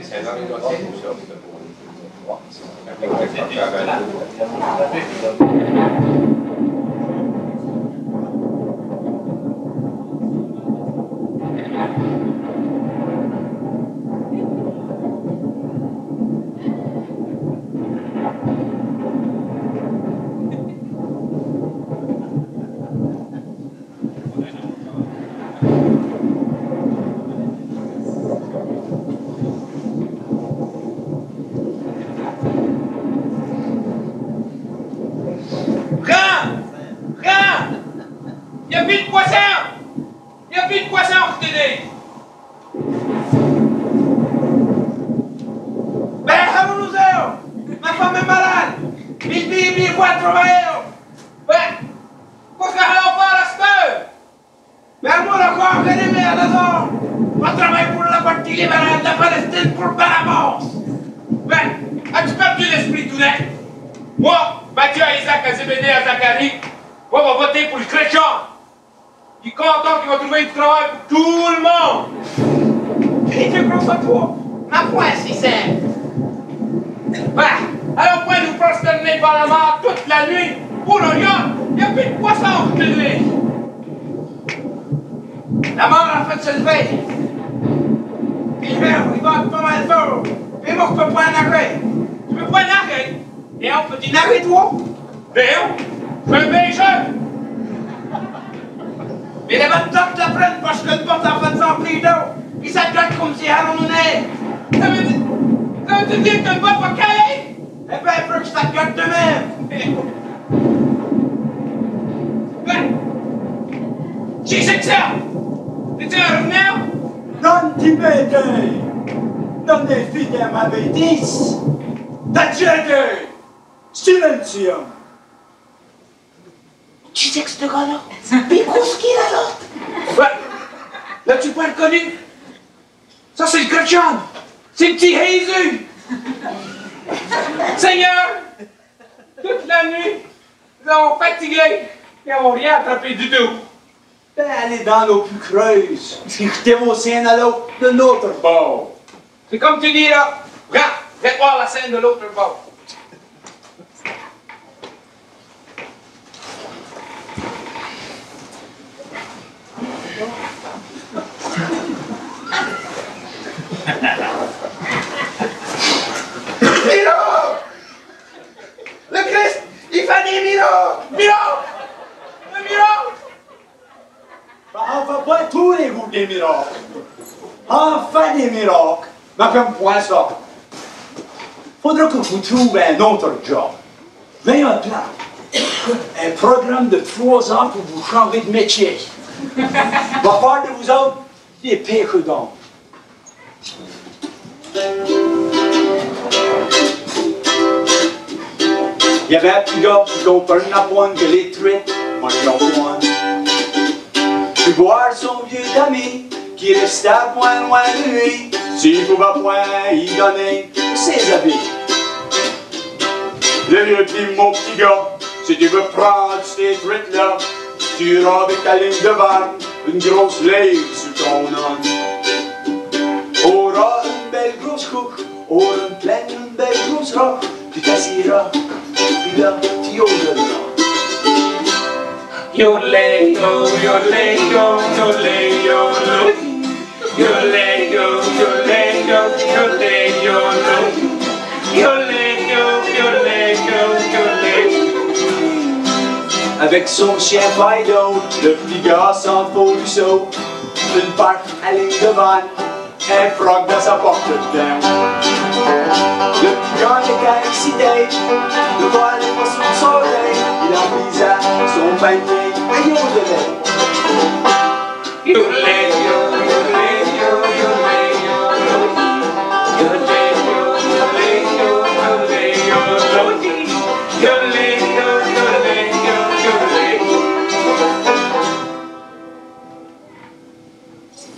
C'est dans les dossiers, tout ça. Qui c'est que ce gars-là? Pikouski, là, l'autre! Ouais! L'as-tu pas reconnu? Ça, c'est le Gretchen! C'est le petit Jésus! Seigneur! Toute la nuit, ils ont fatigué. Ils n'ont rien attrapé du tout. Ben, allez dans l'eau plus creuse. Écoutez vos scènes à l'autre de l'autre bord. C'est comme tu dis, là. Regarde, viens voir la scène de l'autre bord. Miro! Le Christ, il fait des miracles! Miracles! Le miracle! Ben, on fait pas tous les goûts des miracles. On fait des miracles. Mais comme point ça. Faudra que vous trouviez un autre job. Mais un plan. Un programme de 3 ans pour vous changer de métier. Va faire de vous autres des pécudons. Il y avait un petit gars qui comprenait la pointe que les truites mangent leur pointe. Puis voir son vieux ami qui restait à point loin de lui. S'il pouvait point y donner ses habits. Le vieux dit, mon petit gars, si tu veux prendre ces truites-là, tu auras avec ta ligne de vanne une grosse lèvre sur ton âne. Aura une belle grosse couche, aura une pleine, une belle grosse robe, tu t'assiras, puis là, tu yodelas. Yodelay, yo, yodelay, yo, yodelay, yo, yodelay, yo, yodelay, yo, yodelay, yo, yodelay, yo, yodelay, yo, yodelay. Avec son chien Fido, le petit gars s'en fout du saut. Une patte à ligne de vanne, un froc dans sa porte dedans. Le petit gars était excité de voir les poissons de soleil. Il a mis à son panier à yodeler. Yodelay, yo, yodelay, yo, yodelay, yo, yodelay, yo, yodelay, yo, yodelay, yo, yodelay, yo, yodelay, yo, yodelay.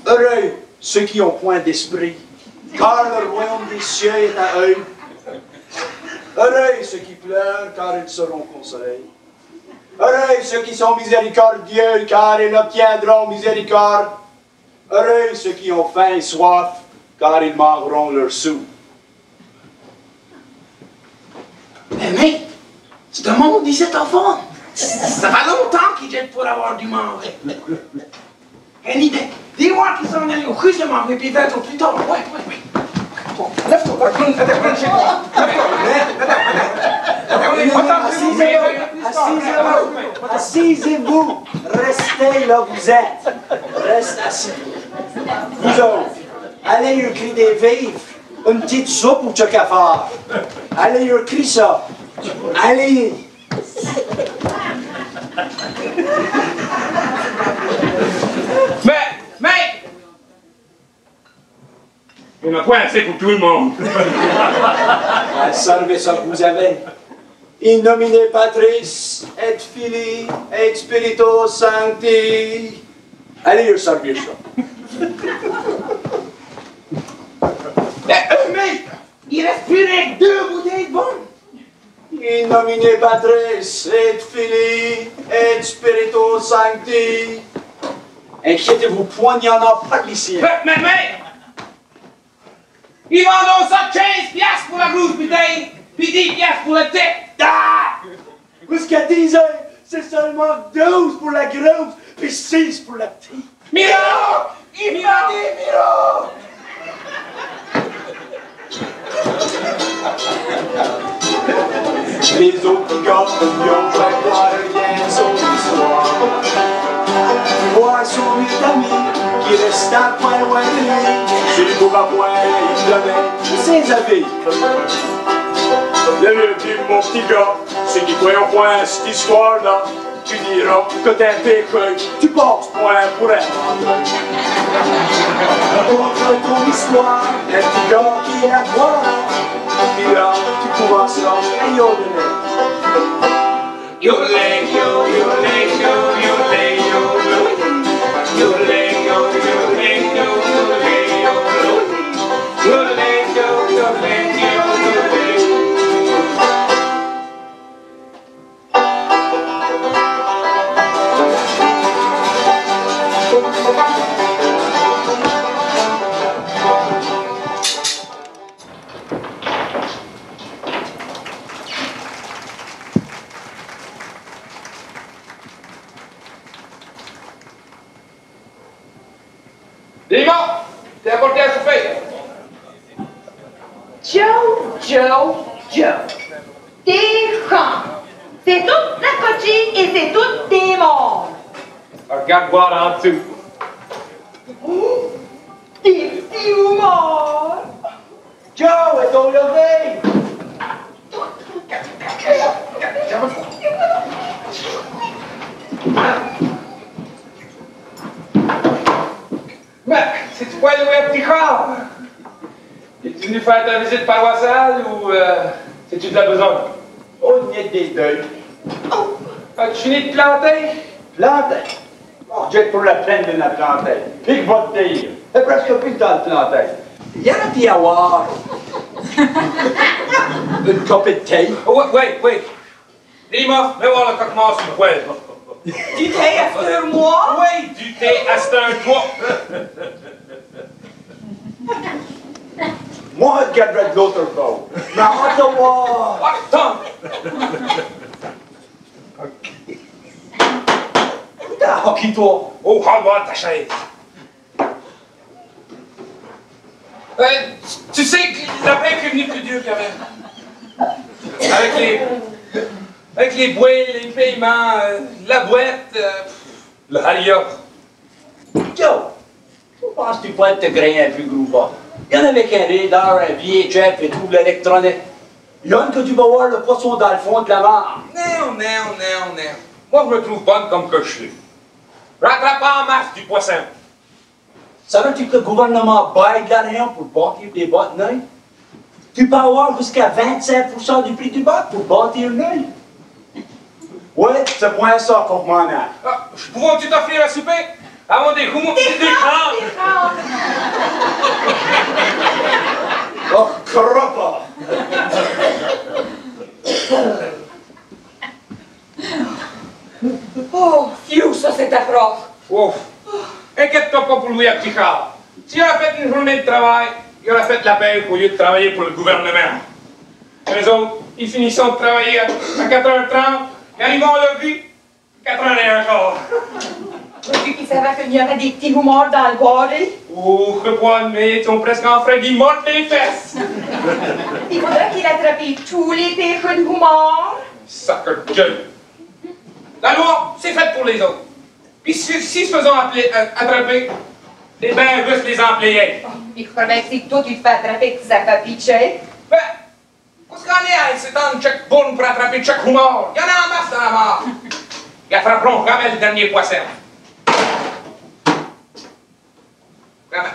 Heureux ceux qui ont point d'esprit, car le royaume des cieux est à eux. Heureux ceux qui pleurent, car ils seront consolés. Heureux ceux qui sont miséricordieux, car ils obtiendront miséricorde. Heureux ceux qui ont faim et soif, car ils mangeront leurs sous. Mais, c'est un monde ici, enfant. Ça fait longtemps qu'ils jettent pour avoir du manger. Une idée. Dis-moi qu'ils sont allés au russe de manger, puis 20 ans plus tard. Ouais. Bon, lève-toi. Assisez-vous. Restez là où vous êtes. Reste assis. Vous autres, allez lui crier des vivres. Une petite soupe ou tu qu'à faire. Allez lui crier ça. Allez. Mais... Il n'y en a pas assez pour tout le monde. Servez ça que vous avez. In nomine Patris, et Filii, et Spiritus Sancti. Allez lui servir ça. Mais, il reste plus que 2 bouteilles de bonnes. In nomine Patris, et Filii, et Spiritus Sancti. Inquiétez-vous point, il n'y en a pas d'ici. Mais... Ils vendent ça 15 piastres pour la grosse bouteille, puis 10 piastres pour le thé. Ah! Jusqu'à 10 heures, c'est seulement 12 pour la grosse, puis 6 pour la petite. Miro! Il m'a dit, Miro! Les autres gars n'ont pas voir rien sur l'histoire. Voir son ami qui reste à point loin de lui. S'il ne va point, il donnait ses avis. Le vieux mon petit gars, c'est qu'il croit au point cette histoire-là. Tu diras que t'es un pécule, tu passes point pour un menteur. Contre ton histoire, un petit gars qui est à toi. Puis là, tu commences là et yodeler. Yodeling, yo, yodeling, yo, yodeling, yo, yodeling, yo, yodeling, yo, yodeling, yo, yodeling, yo, yodeling, yo. Dis-moi, t'es apporté à souper. Joe. T'es franc. C'est toute la cochille et c'est tout des morts. Regarde voir en dessous. Des petits morts. Joe est au lever! Mais, c'est-tu pas loué un petit corps? Es-tu venu faire ta visite paroissiale ou c'est-tu de la besogne? On y est des deux. As-tu fini de planter? Planter? On jette pour la plaine de la planter. Puis que va te dire? C'est presque plus que dans le planter. Il y en a qui avoir. Une copie de thé. Oh, wait. Dis-moi, mets voir le coquemort sur le poêle. Du thé à fleur moi? Oui, du thé à c'est un toit. Moi, je garderai de l'autre bord. Mais on va voir. Oh, attends! Hockey, toi. Oh, regarde ta chaise. Tu sais que la paix est prévenue plus dur quand même. Avec les boîtes, les paiements, la boîte, le halia. Joe, je pense que tu peux te grainer un plus gros pas. Il y en avait qu'un radar, un VHF et tout, l'électronique. Il y en a que tu vas voir le poisson dans le fond de la mer. Non. Moi, je me trouve bonne comme que je suis. Rattrape en masse du poisson. Savais-tu que le gouvernement baille de l'argent pour bâtir des boîtes neuves? Tu peux avoir jusqu'à 25% du prix du boîte pour bâtir neuve. Oui, c'est point ça pour moi, là. Ah, je pourrais-tu t'offrir à souper? Avant des coups, mon petit décran! Oh, cropa! Oh, fiou, ça c'est atroce. Ouf! Inquiète-toi pas pour Louis à Picard. Si on a fait une journée de travail, il aurait fait la paix au lieu de travailler pour le gouvernement. Les autres, ils finissent de travailler à 4h30, ils arrivent à lever, 4h15. Vu qu'ils savaient qu'il y avait des petits rumeurs dans le bois, Oh, je crois, mais ils sont presque en frais d'y mordre les fesses. il faudrait qu'il attrape tous les péchés de rumeurs. Sacre de gueule. La loi, c'est faite pour les autres. Puis si se faisant attraper, les bains russes les employés. Il faudrait que si toi tu te fais attraper que ça fait pitcher. Ben, qu'est-ce qu'on est à s'étendre chaque bourne pour attraper chaque rumeur? Il y en a en masse dans la mort. Ils attraperont jamais le dernier poisson. Vraiment.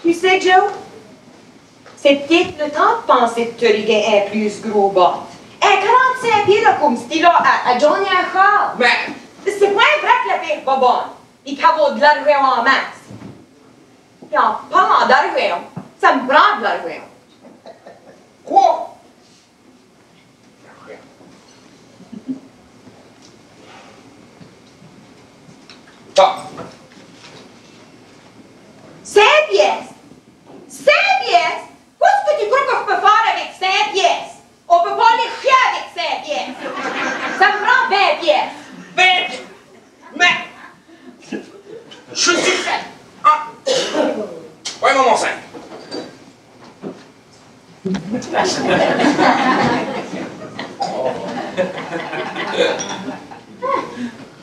Tu sais, Joe, c'est peut-être le temps de penser de te riguer un plus gros bot. Un 45 pieds là, comme c'était là à Johnny Achard. Mais, C'est pas vrai que la paix va bonne. Il caveau de l'argent en masse. Puis en parlant d'argent, ça me prend de l'argent. quoi? Ah, 5 pièces! 5 pièces! Qu'est-ce que tu crois que je peux faire avec 5 pièces? On peut pas les chier avec 5 pièces. Ça me prend 20 pièces. 20! Mais, je suis fait. Ah. Ouais, maman 5.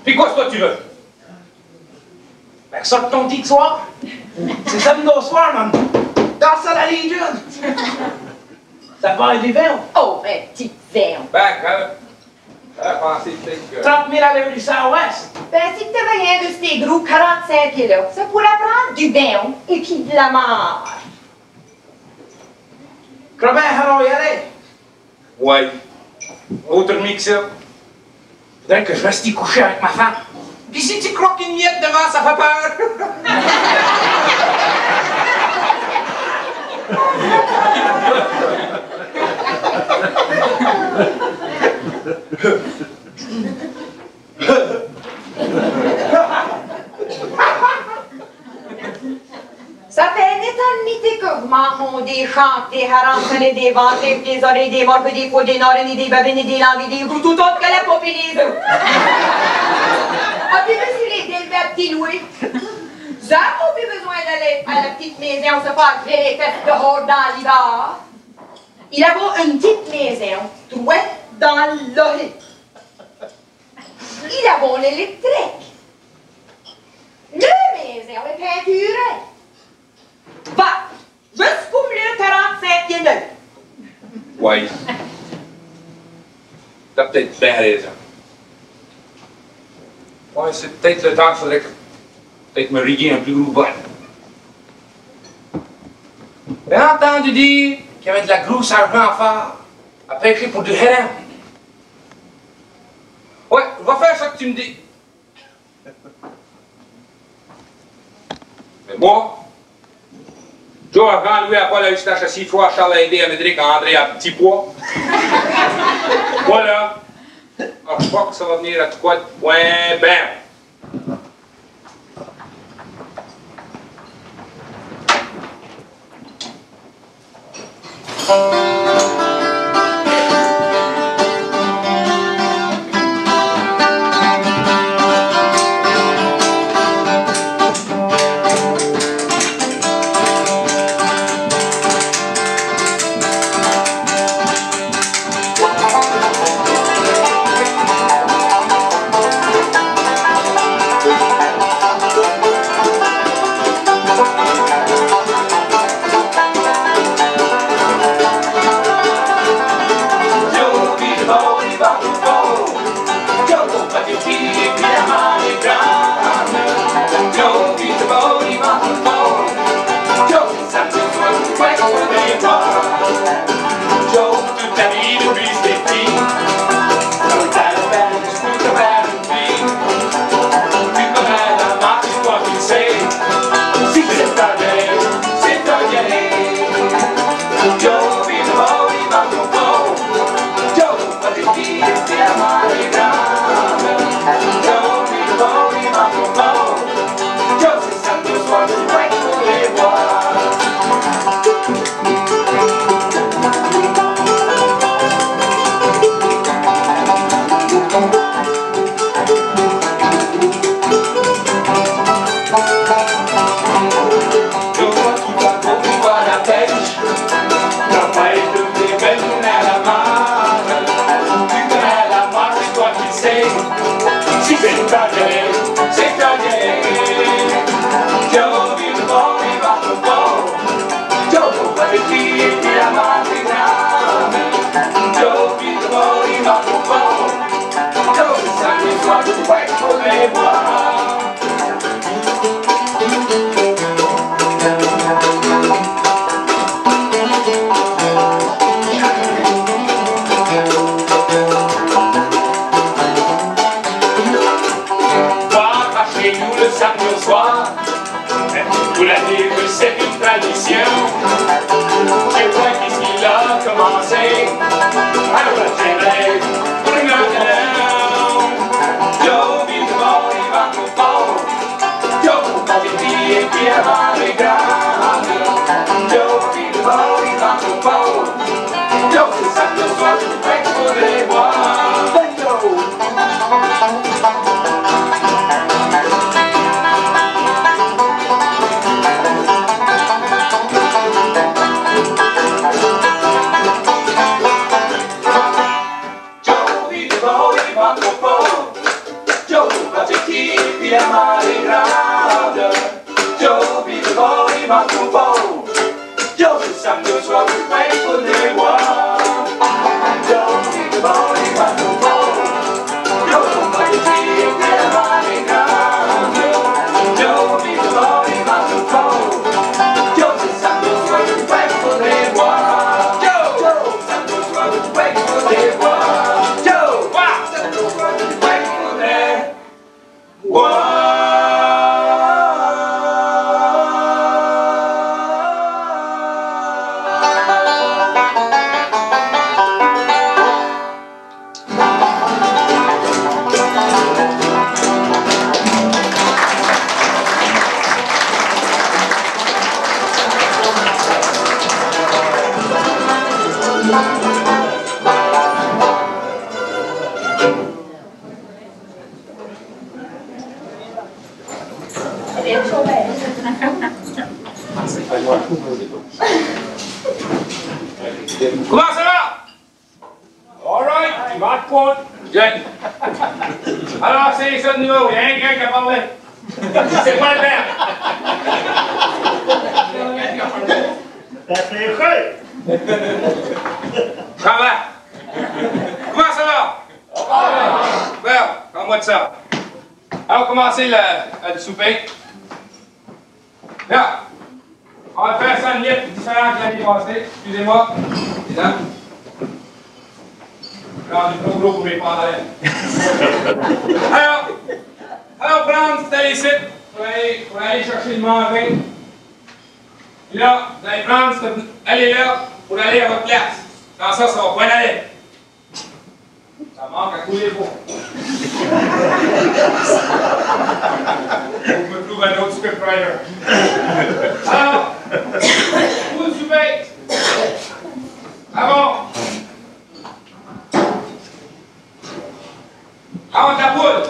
Puis quoi, toi, tu veux? Ben, sort ton petit soir. C'est samedi au soir, man. Danse à la Légion. Ça va être des verres. Oh, un petit verre. Ben, j'avais pensé peut-être que... 30 000 à l'heure du Southwest. Ben, si tu avais rien de ces gros 45 pieds-là, ça pourrait prendre du vin et puis de la mort. Crois bien, alors y aller. Ouais. Autre nuit que ça. Faudrait que je reste y coucher avec ma femme. Puis si tu croques une miette devant, ça fait peur. Ça fait une éternité que vous m'en des chants, des harangues, des ventres, des oreilles, des morts, des faux, des narines, des babines, des langues, des roues, tout autre que la poupée des œufs. As-tu vu si les élevés à petit Louis? Ça n'a plus besoin d'aller à la petite maison se faire griller les fesses dehors dans l'hiver. Il avait une petite maison, droite dans l'oreille. Il avait l'électrique. Le maison est peinturée. Va, juste pour mieux 45 pieds neufs. Ouais. T'as peut-être bien raison. Ouais, c'est peut-être le temps qu'il faudrait que... peut-être me riguer un plus gros bol. J'ai entendu dire qu'il y avait de la grosse argent à faire, à pêcher pour du héron. Ouais, va faire ça que tu me dis. Mais moi, Joe avant lui à Paul Eustache à 6 fois, Charles a aidé à Médéric à André à petit pois. Voilà. Alors, je crois que ça va venir à quoi de point ben. Vous l'avez vu, c'est une tradition. Je crois qu'ici il a commencé. Alors j'aimerais pour maintenant. Joe, vite de bord, il va tout fort. Joe, pas des filles et puis avant les grandes. Joe, vite de bord, il va tout fort. Joe, c'est samedi soir, je fais pour les voir. Comment ça va? All right, tu vas te prendre. Bien. Alors, c'est ça de nouveau, il y a un gars qui a parlé. C'est pas le même. Ça va? Comment ça va? Bon, parle-moi de ça. Alors, commencez le souper. Là, on va faire ça une lettre différente de l'année passée. Excusez-moi. Là. Alors, du trop gros pour mes pantalons. Alors, Brown, c'est allé ici pour aller chercher le manger. Et là, vous allez prendre, aller là pour aller à votre place. Sans ça, ça va pas aller. Ça manque à couler beau. Faut que je me trouve un autre scriptwriter. Alors, vous le souper. Ah bon? Avant de la poule.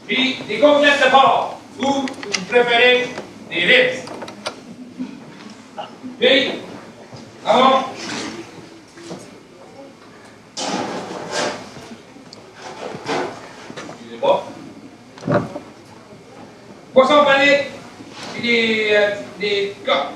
Puis des côtelettes de porc. Ou vous préférez des ribs. Puis, ah bon? Excusez-moi. Poisson pané, puis des coques.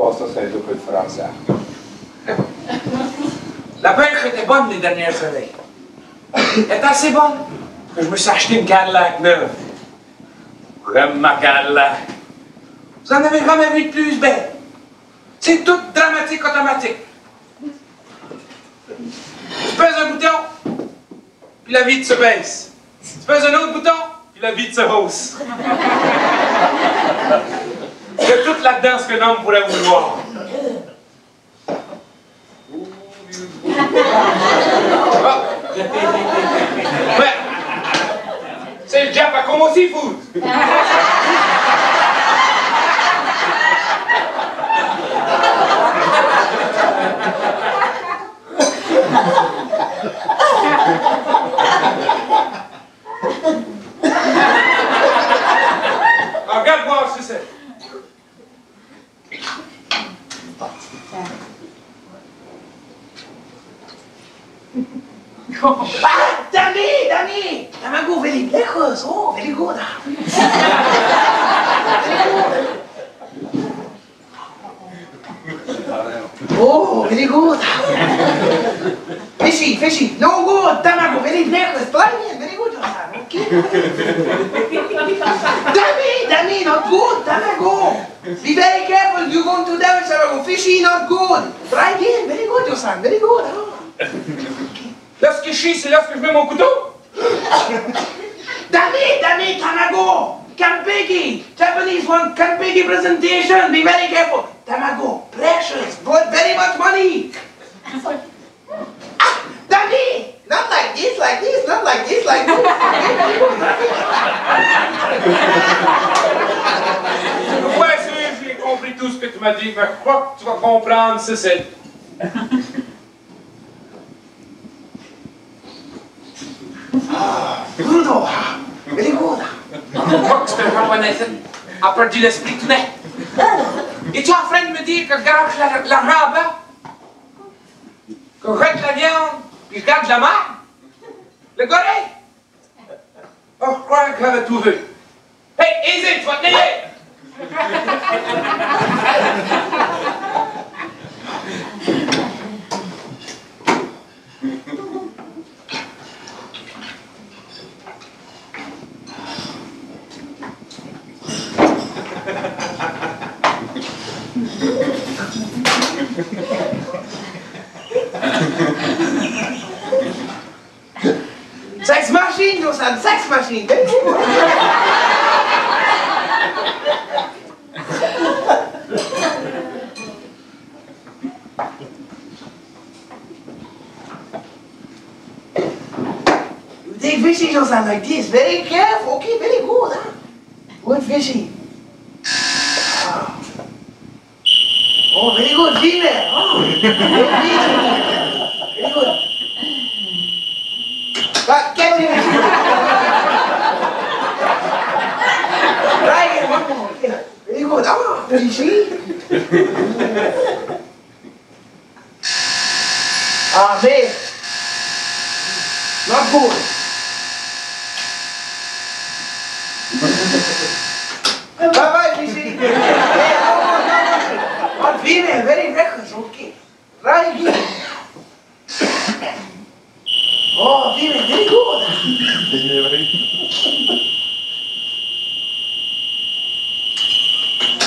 Oh, ça, c'est un peu de français. La pêche était bonne les dernières années. Elle est assez bonne que je me suis acheté une Cadillac neuve. J'aime ma Cadillac. Vous en avez jamais vu de plus belle. C'est tout dramatique automatique. Tu pèses un bouton, puis la vitre se baisse. Tu pèses un autre bouton, puis la vitre se hausse. Tu C'est toute la danse qu'un homme pourrait vouloir. Ouais. C'est le Jap à comme aussi food. Regarde voir ce que c'est. Ah, Danny! Tamago, very breakfast. Oh, very good. Oh, very good. Fishy. No good. Tamago, very breakfast. Very good, Josan. Okay. Danny, not good. Tamago. Be very careful. You're going to damage Tamago. Fishy, not good. Try again. Very good, Josan. Very good. Lorsque je chie, c'est lorsque je mets mon couteau. Danny, Tamago. Kanpeki. Japanese one Kanpeki presentation. Be very careful. Tamago, precious, but very much money. Ah, Danny, not like this, not like this. Ouais, j'ai compris tout ce que tu m'as dit, mais je crois que tu vas comprendre, c'est. Bruno, very good. Je crois que c'est un japonais a perdu l'esprit tout net. Es-tu en train de me dire que je garoche l'argent en bas? Que je jette la viande, puis je garde la marde? Le gorille? Oh, je crois que j'avais tout vu. Hey, easy, tu vas te tenir! Sex machine, Josan, sex machine. Very good. You take fishy, Josan, like this. Very careful. Okay, very good. Huh? Good fishy. Oh, very good, female. Oh, very good. But get it. Right here, one more. Very good. Oh, fishy. Ah, man. Not good. Bye-bye, fishy. Not female, very reckless, okay. Try again. Oh, female, very good.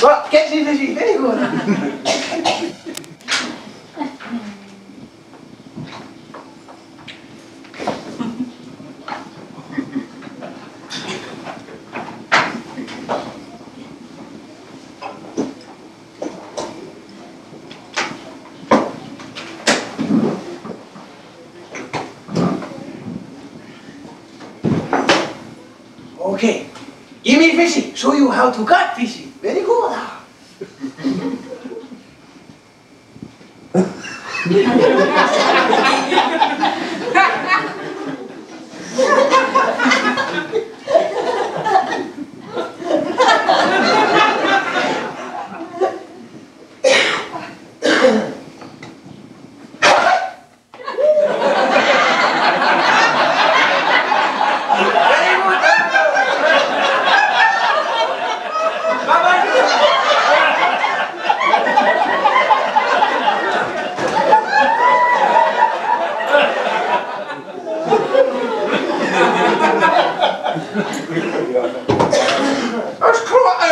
Well, catch it, fishy, very good. Okay, give me fishy. Show you how to cut fishy. Very good.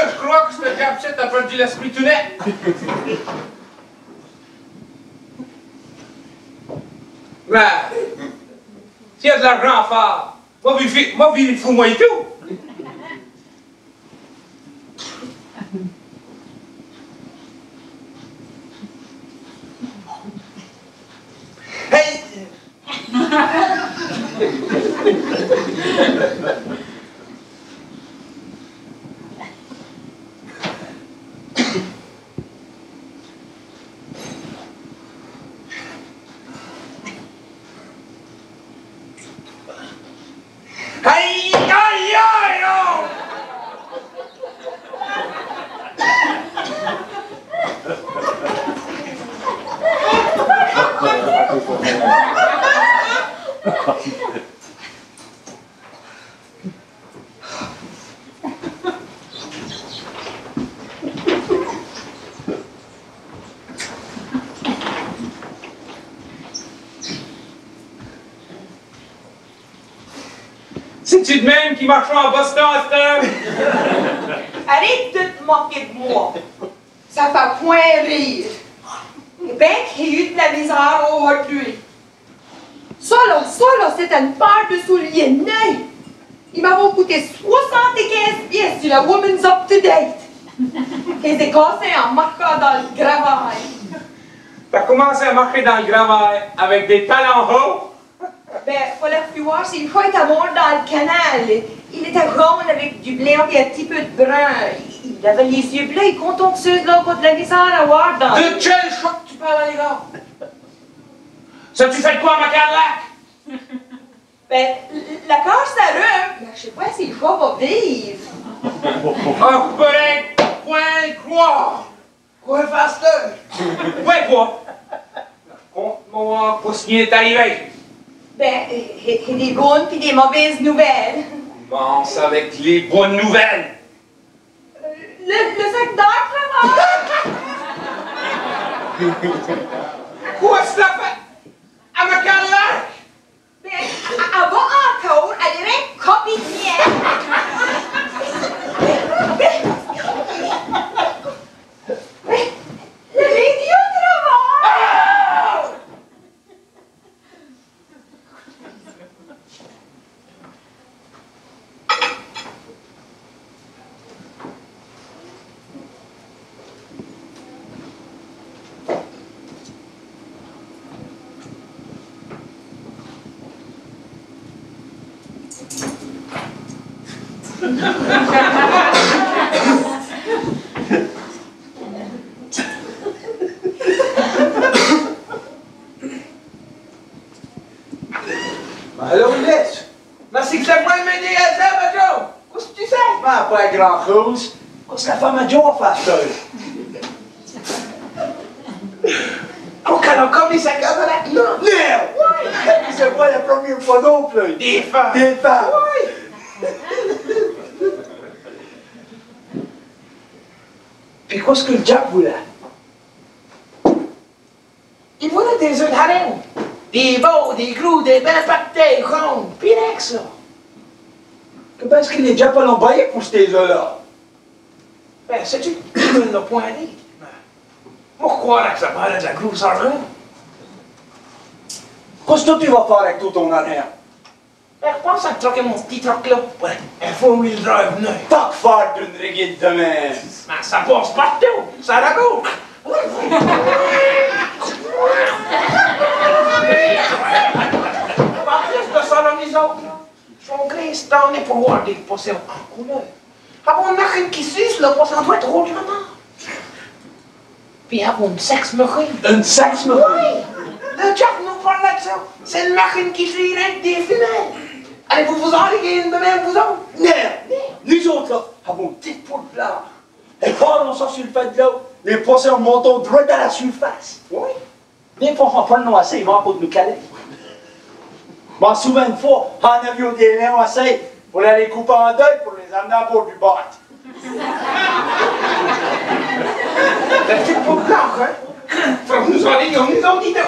Je crois que ce Japset a perdu l'esprit tout net. Ben, s'il y a de l'argent à faire, moi, il faut moi et tout. C'est-tu de même qui marchera en Boston à cette heure? Arrête de te moquer de moi. Ça fait point rire. Ben qu'il y a eu de la misère aujourd'hui. Ça là, c'est une paire de souliers neufs. Ils m'avont coûté 75 pièces sur la Women's Up to Date. Et c'est cassé en marquant dans le gravaille. T'as commencé à marcher dans le gravaille avec des talons hauts? Ben, fallait voir s'il faut être à mort dans le canal. Il était rond avec du blanc et un petit peu de brun. Il avait les yeux bleus, il contentieuse là contre la misère à voir dans... De quel choc tu parles, les gars? Ça, tu fais de quoi, ma Cadillac? Ben, la cage ça rhume. Je sais pas si le choix va vivre. Ah, peut-être point croire. Quoi, Faster? Ouais, quoi? Compte-moi pour ce qui est arrivé. Ben, et des bonnes puis des mauvaises nouvelles. Commence avec les bonnes nouvelles. Le secteur travaille. Quoi, c'est la fait? À ma Cadillac? Ben, avant encore, elle dirait copie de mienne. Le radio travaille. Alors, laisse. Merci que ça pourrait m'aider à ça, ma Joe. Qu'est-ce que tu sais? Ben, pas grand-chose. Qu'est-ce que la femme à Joe a fait, ça? Oh, qu'elle a comme les sacs à la... Non! Non! C'est pas la première fois non plus. Des femmes! Des femmes. Oui! Puis qu'est-ce que le Jack voulait? Il voulait des œufs de harem. Des beaux, des gros, des belles pâtés, rondes, pis rien que ça. Que parce que les Japs l'ont payé pour ces œufs-là. Ben, sais-tu, il n'a point dit. Moi, croire que ça parlait de la grosse argent. Qu'est-ce que tu vas faire avec tout ton argent? Ben, je pense à troquer mon petit truck là pour un four-wheel drive neuf. Pas que faire d'une riguette de même. Ben, ça passe partout, ça la gauche. En plus de ça, là, les autres, là, sont gris cette année pour voir des poissons en couleur. Avant une machine qui suce, le poisson doit être rouge maintenant. Puis avant une sexe-machine. Une sexe-machine? Oui! Le Jack nous parlait de ça. C'est une machine qui tire avec des femelles. Allez-vous vous enlever une de même, vous autres? Non! Nous autres, là, avons une petite poule blanche. Et quand on sort sur le fait de l'eau, les poissons montent droit à la surface. Oui. Des fois, on prend le noisé, ils vont pour nous caler. Bon, souvent, une fois, on a vu des liens assez pour les couper en deux pour les amener à bord du bateau. La petite poule blanche, hein? Faut que nous enlever comme nous autres, dis donc.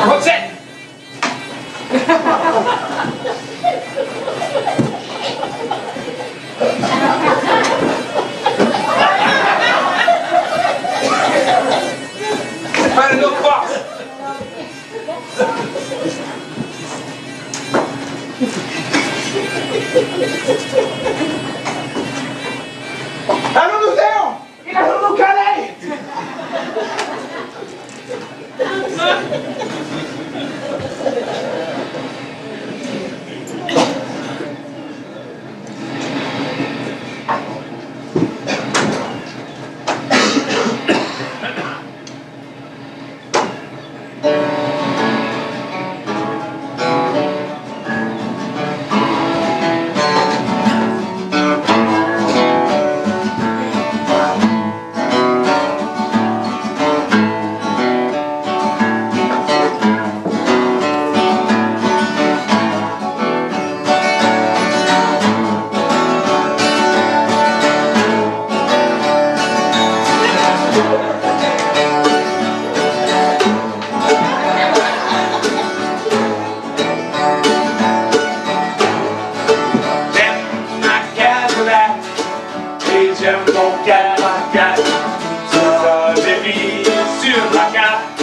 What's it? Find a little box. Allons-nous Théon! Il a nous caler! J'aime mon 4x4, c'est ça j'ai mis sur la carte.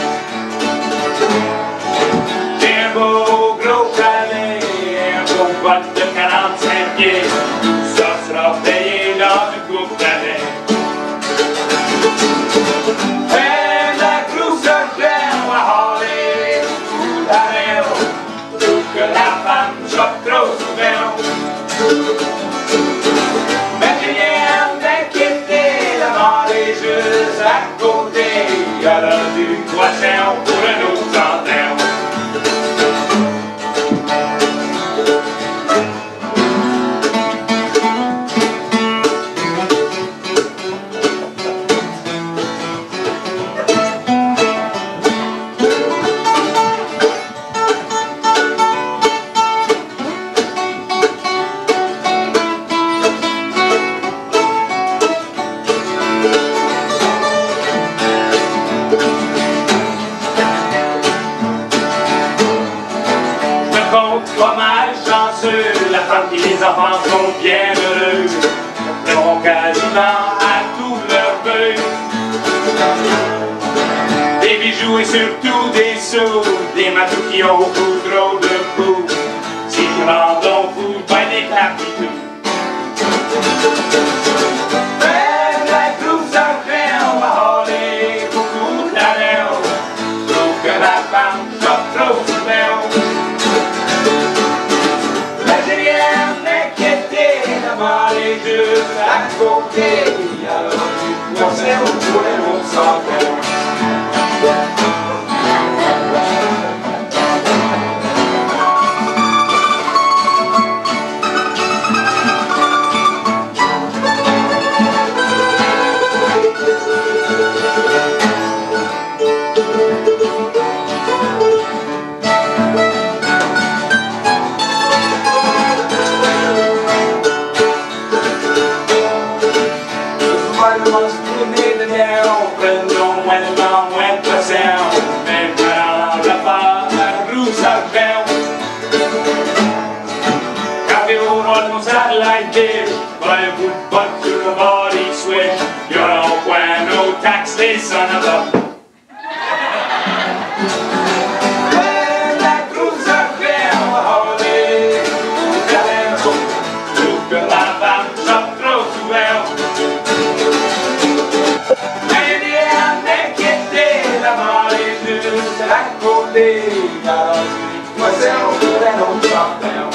J'ai un beau gros chalet, un beau boîte de 45 pieds, ça sera payé dans une coupe d'années. Et la cruiser ferme à Hollywood, à tout que la femme chope trop souvent. Juste à côté, il y a là du poisson pour un autre centaine. Pas mal chanceux, la femme et les enfants sont bien heureux. Ils ont quasiment à tous leurs vœux. Des bijoux et surtout des sous, des matous qui ont beaucoup trop de coups. S'ils rendent on fout, ben des claques et tout. Mais la cruiser ferme à Hollywood, beaucoup de talent. Trouve que la femme chope trop souvent. Aller juste à côté, il y a du poisson pour les autres centaines. Like this, but it would butt to the body switch. You don't wear no tax, they son of a. Well, la cruiser ferme à Hollywood, tout que la femme chope trop souvent. Mais il y a un inquiété, la mort chantons.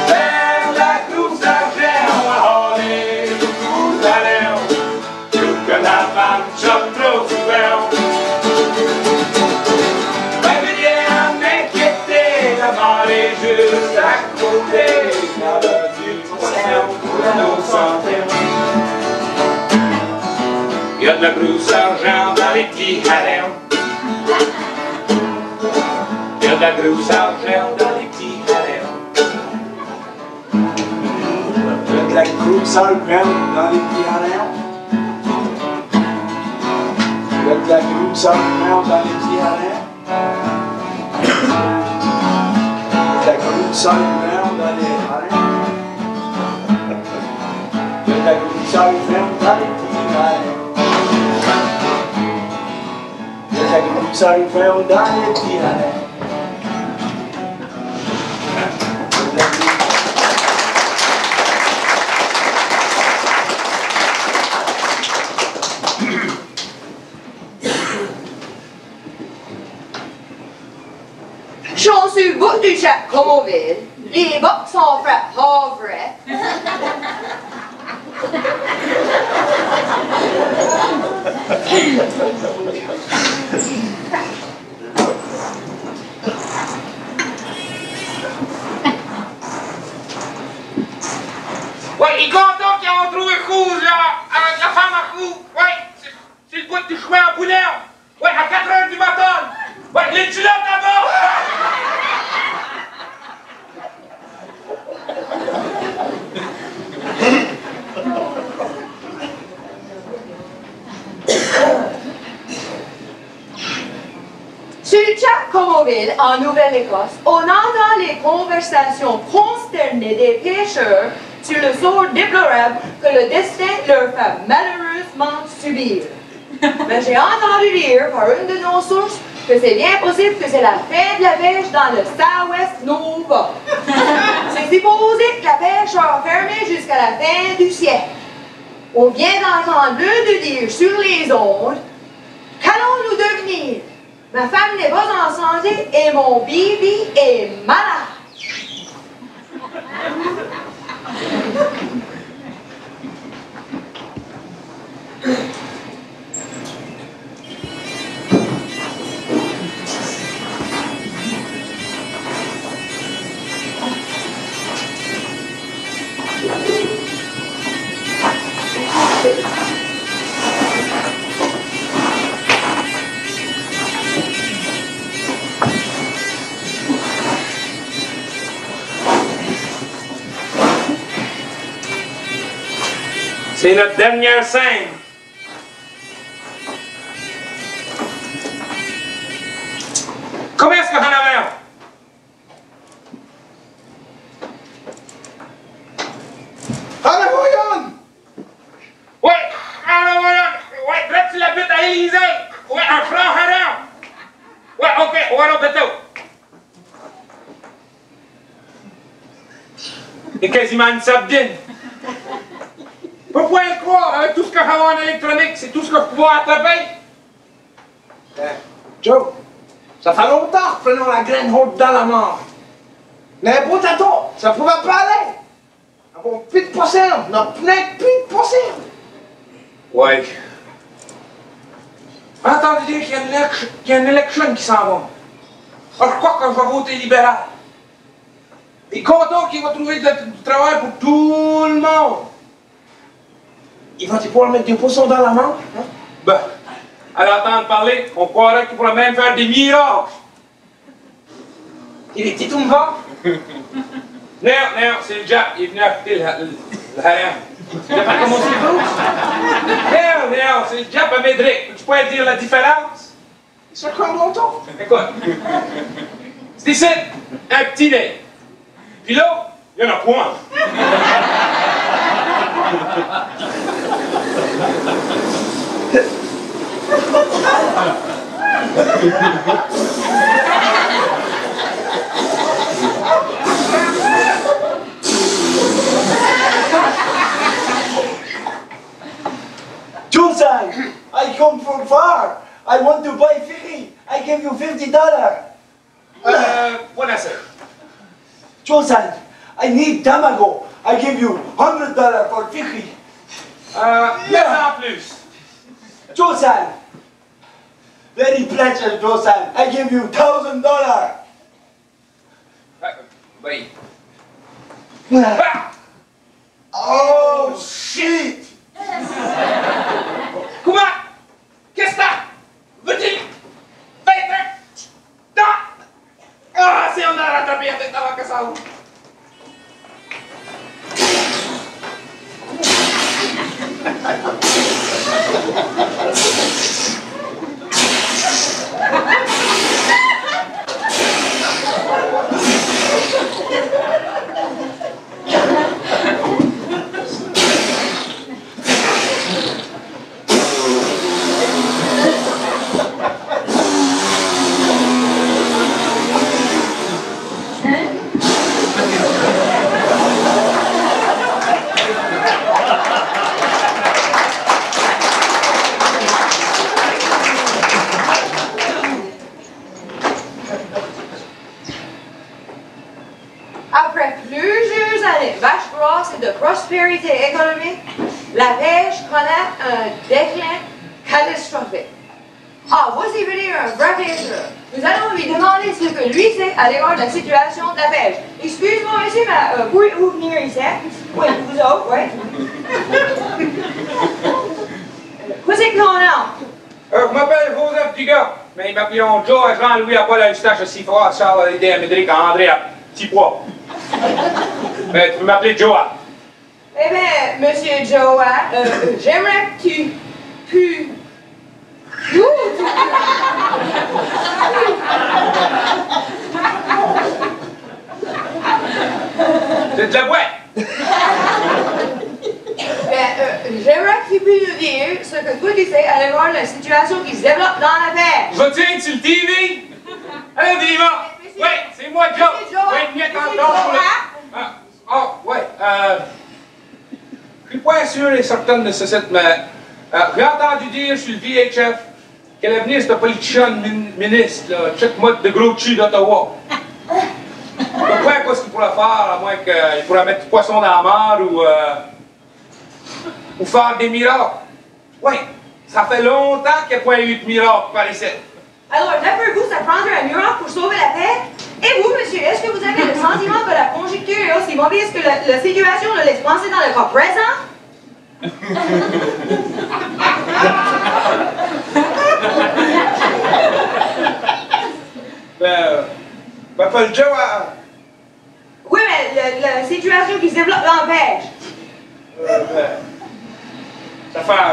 Vers la Cruz d'Argent, allez, nous allons, tout que la femme chope trop souvent. Mais viens m'inquiéter, la marée juste à côté, car le Dieu pour nos centaines. Il y a de la Cruz d'Argent dans les petits harengs. Il y a de la Cruz d'Argent dans les petits harengs. Il y a de la Cruz d'Argent dans les petits harengs. Il y a de la Cruz d'Argent dans les petits harengs. Il y a de la Cruz d'Argent dans les harengs. Il y a de la Cruz d'Argent dans les petits harengs. La Cruz d'Argent dans les petits harengs. Chanceux bout du chat Comoville, les bocs sont faits pas vrais. Ouais, il est content qu'ils ont trouvé Cruz, là, avec la femme à Cruz. Ouais, c'est le bout du chemin en poulet. Ouais, à 4 h du matin. Ouais, les tu là d'abord? Sur le chat Comoville, en Nouvelle-Écosse, on entend les conversations consternées des pêcheurs sur le sort déplorable que le destin leur fait malheureusement subir. Mais j'ai entendu dire par une de nos sources que c'est bien possible que c'est la fin de la pêche dans le Southwest Nova. C'est supposé que la pêche sera fermée jusqu'à la fin du siècle. On vient d'entendre l'un de dire sur les ondes, qu'allons-nous devenir? Ma femme n'est pas en santé et mon bébé est malade. C'est notre dernière scène. Comment est-ce que j'en avais un? Allez, voyons! Ouais, alors voilà. Ouais, prête sur la butte à Élysée. Ouais, un franc hareng. Ouais, ok, voilà, bateau. Et quasiment une sabdine. Pourquoi le croire? Avec tout ce que j'ai en électronique, c'est tout ce que je pouvais attraper. Joe, ça fait longtemps que prenons la graine haute dans la mort. Mais potato, ça pouvait pas aller. On n'a plus de possible, on n'a plus de possible. Ouais. Entendu dire qu'il y a une élection qui s'en va. Alors, je crois que je vais voter libéral. Et content qu'il va trouver du travail pour tout le monde. Il va-tu pouvoir mettre des poissons dans la main? Hein? Ben, à l'entendre parler, on croirait qu'il pourrait même faire des miracles. Il est tout me va? Non, c'est le Jack, il est venu acheter le harem. Tu n'as pas commencé le groupe? Non, c'est le Jack à Médric. Tu pourrais dire la différence? C'est quoi longtemps? Écoute, c'est ici, un petit nez. Puis là, il y en a point. I come from far. I want to buy ferry. I give you $50. What I say? Joe-san, I need tamago. I give you $100 for Vicky. Mets en plus. Joe-san, very pleasure, Joe-san. I give you $1,000. Oui. Ah. Oh, shit! Comment? Qu'est-ce que t'as? Veux-tu? Non! Ah, c'est on a rattrapé avec ta vaca ça. Après plusieurs années vaches grasses et de prospérité économique, la pêche connaît un déclin catastrophique. Ah, voici venir un vrai pêcheur. Nous allons lui demander ce que lui sait à l'égard de la situation de la pêche. Excuse-moi, monsieur, mais pouvez-vous venir ici? Oui, vous autres, oui. Qu'est-ce que l'on a? Je m'appelle Joseph Dugas, mais ils m'appelleront Joe, Jean-Louis, à Paul, à Eustache, à Sifra, à Charles, à Lidé, à Médéric, à André, à Petit Pois. Mais tu peux m'appeler Joe. Eh bien, monsieur Joe, j'aimerais que tu pues. C'est de la boîte. J'aimerais que tu puisses nous dire ce que toi tu sais à l'égard de la situation qui se développe dans la pêche. Je tiens sur le TV. Allez, Diva. Oui, c'est moi, Joe. Oui, une miette en dehors pour le... Ah, ouais. Je suis pas sûr et certain de ce site, mais j'ai entendu dire sur le VHF qu'elle est venue, cette politicienne ministre, là, check-moi de gros cul d'Ottawa. Je ne sais pas ce qu'il pourrait faire, à moins qu'il pourrait mettre du poisson dans la mer ou faire des miracles. Oui, ça fait longtemps qu'il n'y a pas eu de miracle par ici. Alors, d'après vous, ça prendrait un miracle pour sauver la paix? Et vous, monsieur, est-ce que vous avez le sentiment que la conjoncture est aussi mauvaise que la situation le laisse penser dans le cas présent? Pas le Joe à... Oui, mais la situation qui se développe dans la pêche. Ça fait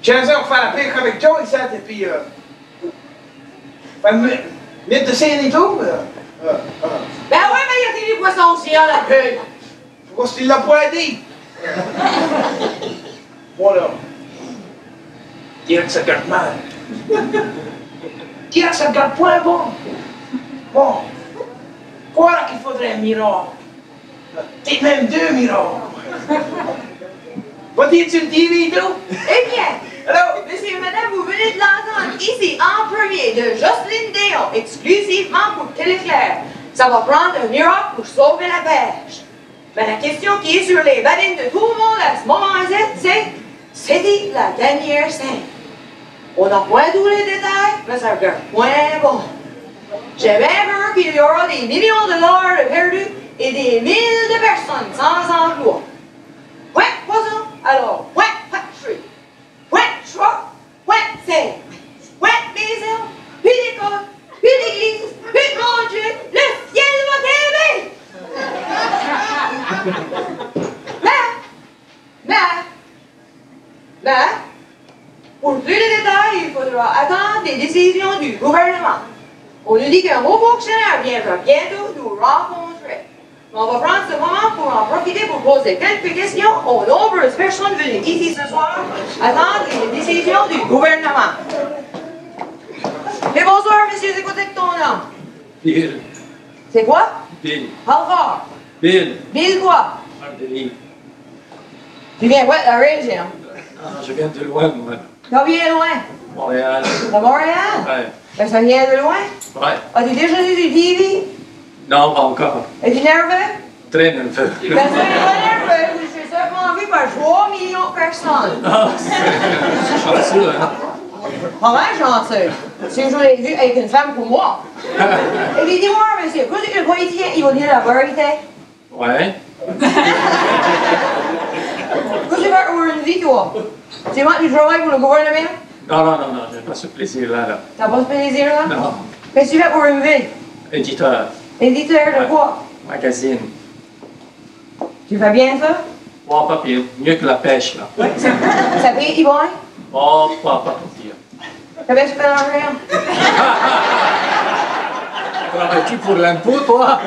15 heures pour faire la pêche avec Joe ici, et puis... mettre de scène et tout. Ben oui, mais il y a des poissons aussi, hein, la pêche. Pourquoi est-ce qu'il l'a pas dit? Voilà. Dire que ça garde mal. Dire que ça garde point bon. Bon. Voilà qu'il faudrait un miracle. Peut-être même 2 miracles. Va dire sur le TV, tout? Eh bien, Allô? monsieur et madame, vous venez de l'entendre ici en premier de Jocelyne Déon, exclusivement pour Téléclair. Ça va prendre un miracle pour sauver la pêche. Mais la question qui est sur les badines de tout le monde à ce moment-là, c'est la dernière scène. On n'a point tous les détails, mais ça regarde point bon. J'ai bien peur qu'il y aura des millions de dollars de perdus et des milliers de personnes sans emploi. Ouais, poisson, alors, ouais, patrie. Ouais, choix, ouais, c'est. Ouais, maison, puis l'école, puis l'église, puis mon Dieu, le ciel va t'aimer! Mais, pour plus de détails, il faudra attendre les décisions du gouvernement. On nous dit qu'un haut fonctionnaire viendra bientôt nous rencontrer. Mais on va prendre ce moment pour en profiter pour poser quelques questions aux nombreuses personnes venues ici ce soir attendre les décisions du gouvernement. Et bonsoir, monsieur, c'est quoi ton nom? Bill. C'est quoi? Bill. Parle fort. Bill. Bill quoi? Martelly. Tu viens quoi de la région? Ah, je viens de loin, moi. T'en viens loin? Montréal. De Montréal? Ouais. Ben, ça vient de loin? Ouais. As-tu déjà vu du TV? Non, pas encore. Es-tu nerveux? Très nerveux. Ben, soyez pas nerveux, je suis seulement vu par 3 millions de personnes. Ah, c'est chanceux, hein? Pas mal chanceux. Si je l'ai vu avec une femme pour moi. Et puis dis-moi, monsieur, qu'est-ce que le policier, il va dire la vérité? Ouais. Qu'est-ce que tu fais pour une vie, toi? C'est moi qui travaille pour le gouvernement? Non, non, non, non, j'ai pas ce plaisir-là, là. T'as pas ce plaisir-là? Non. Qu'est-ce que tu fais pour une vie? Éditeur, Éditeur de quoi? magazine. Tu fais bien ça? Oh, pas pire. Mieux que la pêche, là. Ça paye, Yvonne? Oh, pas pire. Combien tu fais d'argent? Travailles-tu pour l'impôt, toi?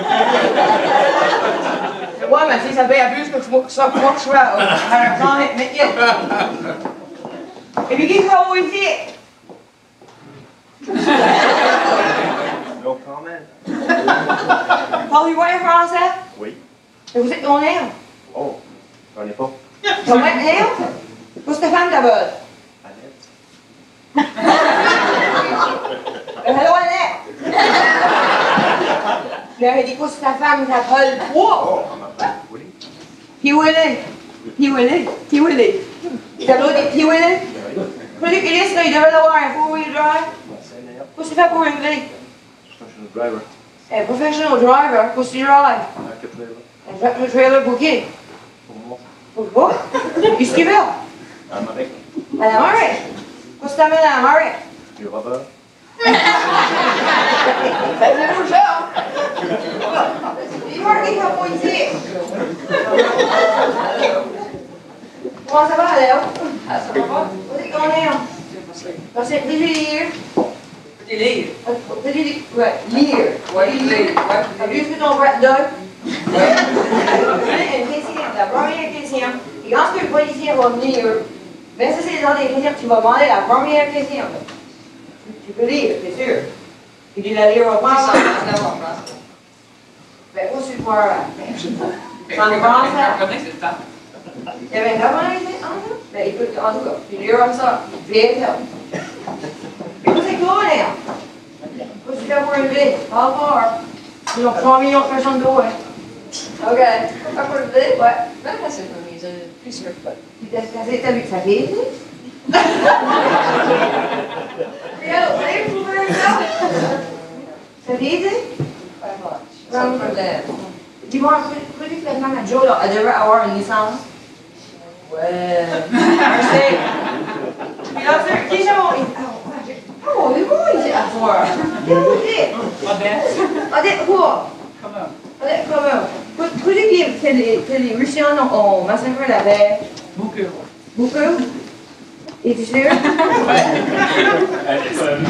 Ouais, mais si ça paye à plus que ça que moi je fais, et puis qui sera au ici? No comment. Parlez-vous bien français? Oui. Et vous êtes ton air? Oh, j'en ai pas. Comment être air? Qu'est-ce que ta femme t'appelle? Annette. Hello, Annette! Mais elle dit, qu'est-ce que ta femme t'appelle toi? Oh, on m'appelle Willy. Puis Willy. Puis Willy. Puis Willy. T'as l'autre des Puis Willy? Puis il est là, il devait l'avoir un four-wheel drive. Qu'est-ce que tu fais pour une vie? Professional driver. Un professional driver, qu'est-ce que tu drives? Tractor trailer. Un tractor trailer pour qui? Pour moi. Pour quoi? Qu'est-ce que tu veux? En Amérique. À la marée. Qu'est-ce que t'amènes à la marée? Du rubber. Fais-le pour ça! Dis-moi qui t'a pointé! Comment ça va, Léo? Ça va pas? Où est-ce qu'on est? Parce que t'es lire. Petit livre. Ouais, lire. Ouais, lire. As-tu vu ton bras d'œil? Ouais. Une question, la première question. Et quand le policier va venir, ben ça c'est dans des questions, tu vas demander la première question. Tu peux lire, c'est sûr. Et tu la lire au français. Ben, où tu crois? En français? C'est ça. Il y avait un gamin ici, en tout? Ben, écoute, en tout cas, tu lis comme ça. Viens, là. Où c'est quoi, là? Où tu fais pour une vie? Pas fort. Ils ont 3 millions de personnes de ouais. OK. Pas pour une vie? Ouais. Même là, c'est comme ils ont plus sur le pot. Tu t'es cassé ta vie, ça fait ici? Regarde, vous allez vous faire ça? Ça fait ici? Pas much. Some for them. Dis-moi, crois-tu que la femme à Joe, là, elle devrait avoir une licence? Ouais. Merci. Puis là, qui c'est mon... Oh, mais moi, il est à voir. Odette. Odette, quoi? Comment? Odette, comment? Crois-tu que les Russiens ont massacré la baie? Beaucoup. Beaucoup? Es-tu sûr? Ouais.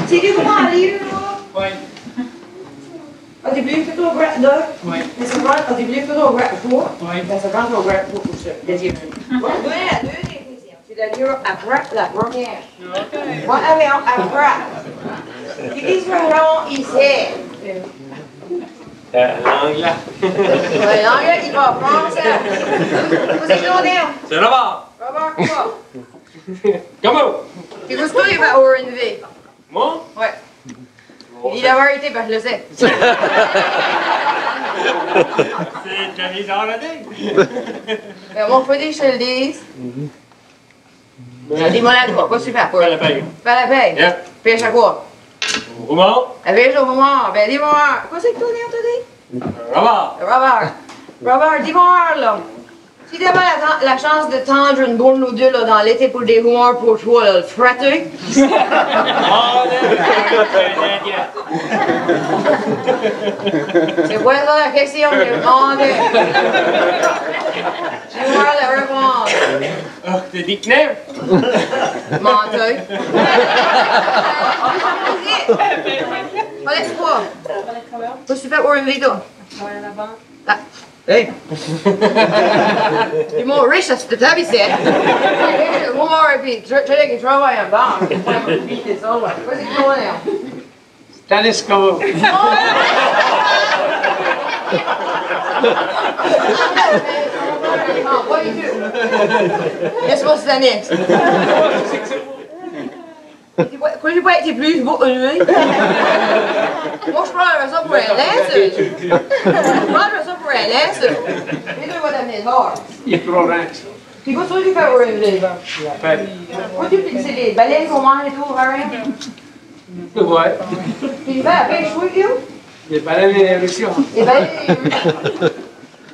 C'est du comment à lire, là? Oui. As-tu blivit för då bra dör? Oui. Det är så bra att det blir för då bra på. Oui. Det är så bra att det bra på det ger. Du är c'est d'ailleurs après la première. OK. Moi avec après. Ils seront ici. L'anglais. L'anglais, il va français. Vous êtes là? C'est là-bas. Robert, quoi? Comment? Tu veux pas, il va avoir une vie. Moi? Ouais. Il dit la vérité, ben je le sais. C'est la mise en ligne. Ben mon frère, je te le dis. Dis-moi là, quoi? Qu'est-ce que tu fais? Fais la paye. Fais la paye. Yeah. Pêche à quoi? Comment? La pêche au moment. Ben dis-moi. Qu'est-ce que tu dis? Là-bas. Robert, dis-moi là. Si tu avais la chance de tendre une bourne ou deux là, dans l'été pour des humeurs pour toi, là, le ferais-tu? C'est quoi ça la question que j'ai demandé? Dis-moi la réponse. Oh, t'es dit que non? Menteur. Allez, c'est quoi? Qu'est-ce que tu fais pour une vie, toi? Travailler à la banque. Ah. Hey! Ils m'ont riche à cette table ici. Moi, et puis, tu sais qu'ils travaillent en banque. Vas-y, comment on est? Stanisco. Non, pas du tout. Laisse-moi cette année. Quoi pourquoi j'ai pas été plus beau lui? Moi, je prends ça pour un laisse. Je prends ça pour un laisse. Les deux vont t'amener dehors. Il est trop rince. Puis quoi, toi, tu fais pour un vrai? Quoi, tu fais? C'est les baleines qu'on mange et tout, rien? Ouais. Puis il va à pêche, oui, Guillaume? Il est pas là, l'évolution. Les baleines.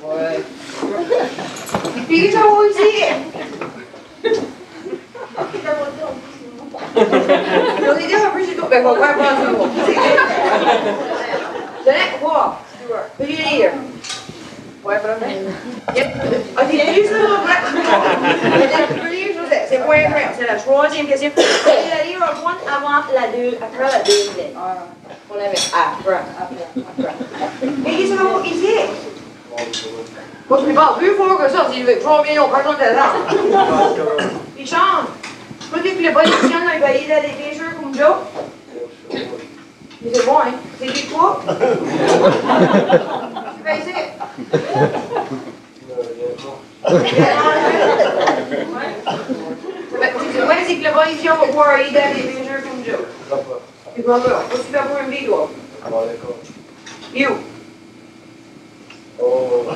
Ouais. Puis ça va aussi. J'en ai dit un peu, c'est tout. Ben, pourquoi pas tout le monde? Donnez quoi? Peux-tu lire? Ouais, vraiment. Ah, tu lis ça, tu peux lire, c'est point vrai. C'est la troisième question. Tu la lire un point avant la deux, après la deuxième. On la met après. Et qu'est-ce que ça va ici? Moi, je ne parle plus fort que ça, si je veux combien on parle de temps. Puis chante. Tu peux dire que le politicien il va aider à des pêcheurs comme Joe? Mais c'est bon, hein? C'est du quoi? Tu vas essayer? C'est vrai, c'est que le politicien va pouvoir aider à des pêcheurs comme Joe. Tu comprends pas? Qu'est-ce que tu vas pour une vie, toi? Ah, d'accord. You. Oh.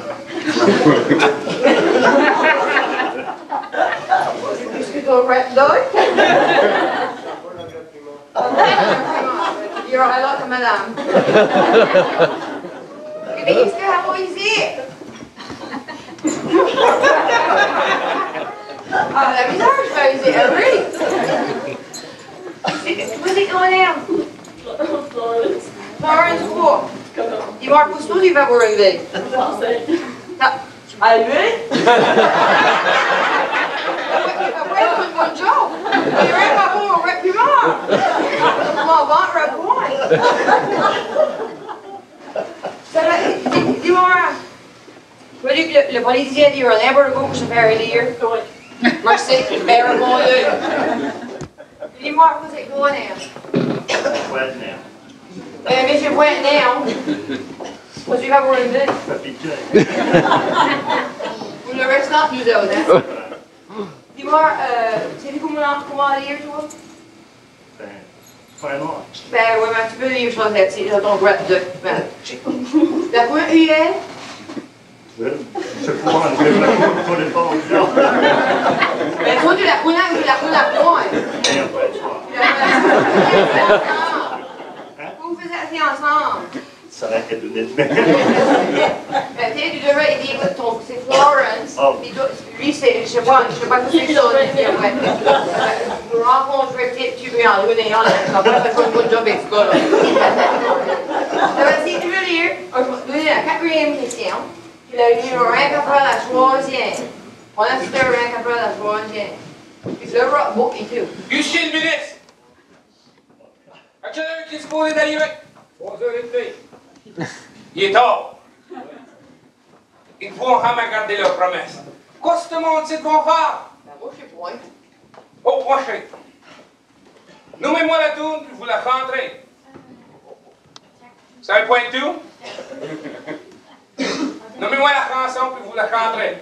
Est-ce que tu as rat dog? Il y aura là, madame. Mais qu'est-ce qu'elle a ici? Ah, la bizarre, je vais ici. Oui. Où est-ce qu'on est? Florence, quoi? Il va pour tout, il va pour arriver. À lui? Il va pas être une bonne job. Il va pas pour un réprimand. On va vendre un point. Dis-moi, je veux dire que le politicien dit n'importe quoi pour se faire élire. Merci, mais répondu. Dis-moi, vous êtes quoi, Pointe-Néant. Monsieur Pointe-Néant. What do you have already been? Vous le restant, nous autres, hein? Dis-moi, sais-tu comment lire, toi? Point noir. Ben, oui, mais tu peux lire, je pense, c'est ton droit de... La pointe UL? Je comprends, je ne pas encore. Ben, toi, tu la pointe ou tu la pointe à pointe? Et après, tu vois. Vous faites ça ensemble? Ça va être donné. Ben, tu devrais aider ton... C'est Florence. Oh. Lui, c'est... Je sais pas que c'est ça. Vous rencontrez peut-être, tu veux en donner un, ça va pas faire un bon job avec ce gars-là. Si tu veux lire, je vais te donner la quatrième question. Tu l'as lu rien qu'à faire la troisième. On a fait rien qu'à faire la troisième. Puis le rock book et tout. Monsieur le ministre! À quelle heure est-il supposé d'arriver? 3h30. Il est tard. Il faut enfin garder leurs promesses. Qu'est-ce que tout le monde sait qu'on faire? Ben, moi, je sais point. Oh, moi, je sais. Nommez-moi la tourne, puis vous la chanterez. Ça le point tout? Nommez-moi la chanson, puis vous la chanterez.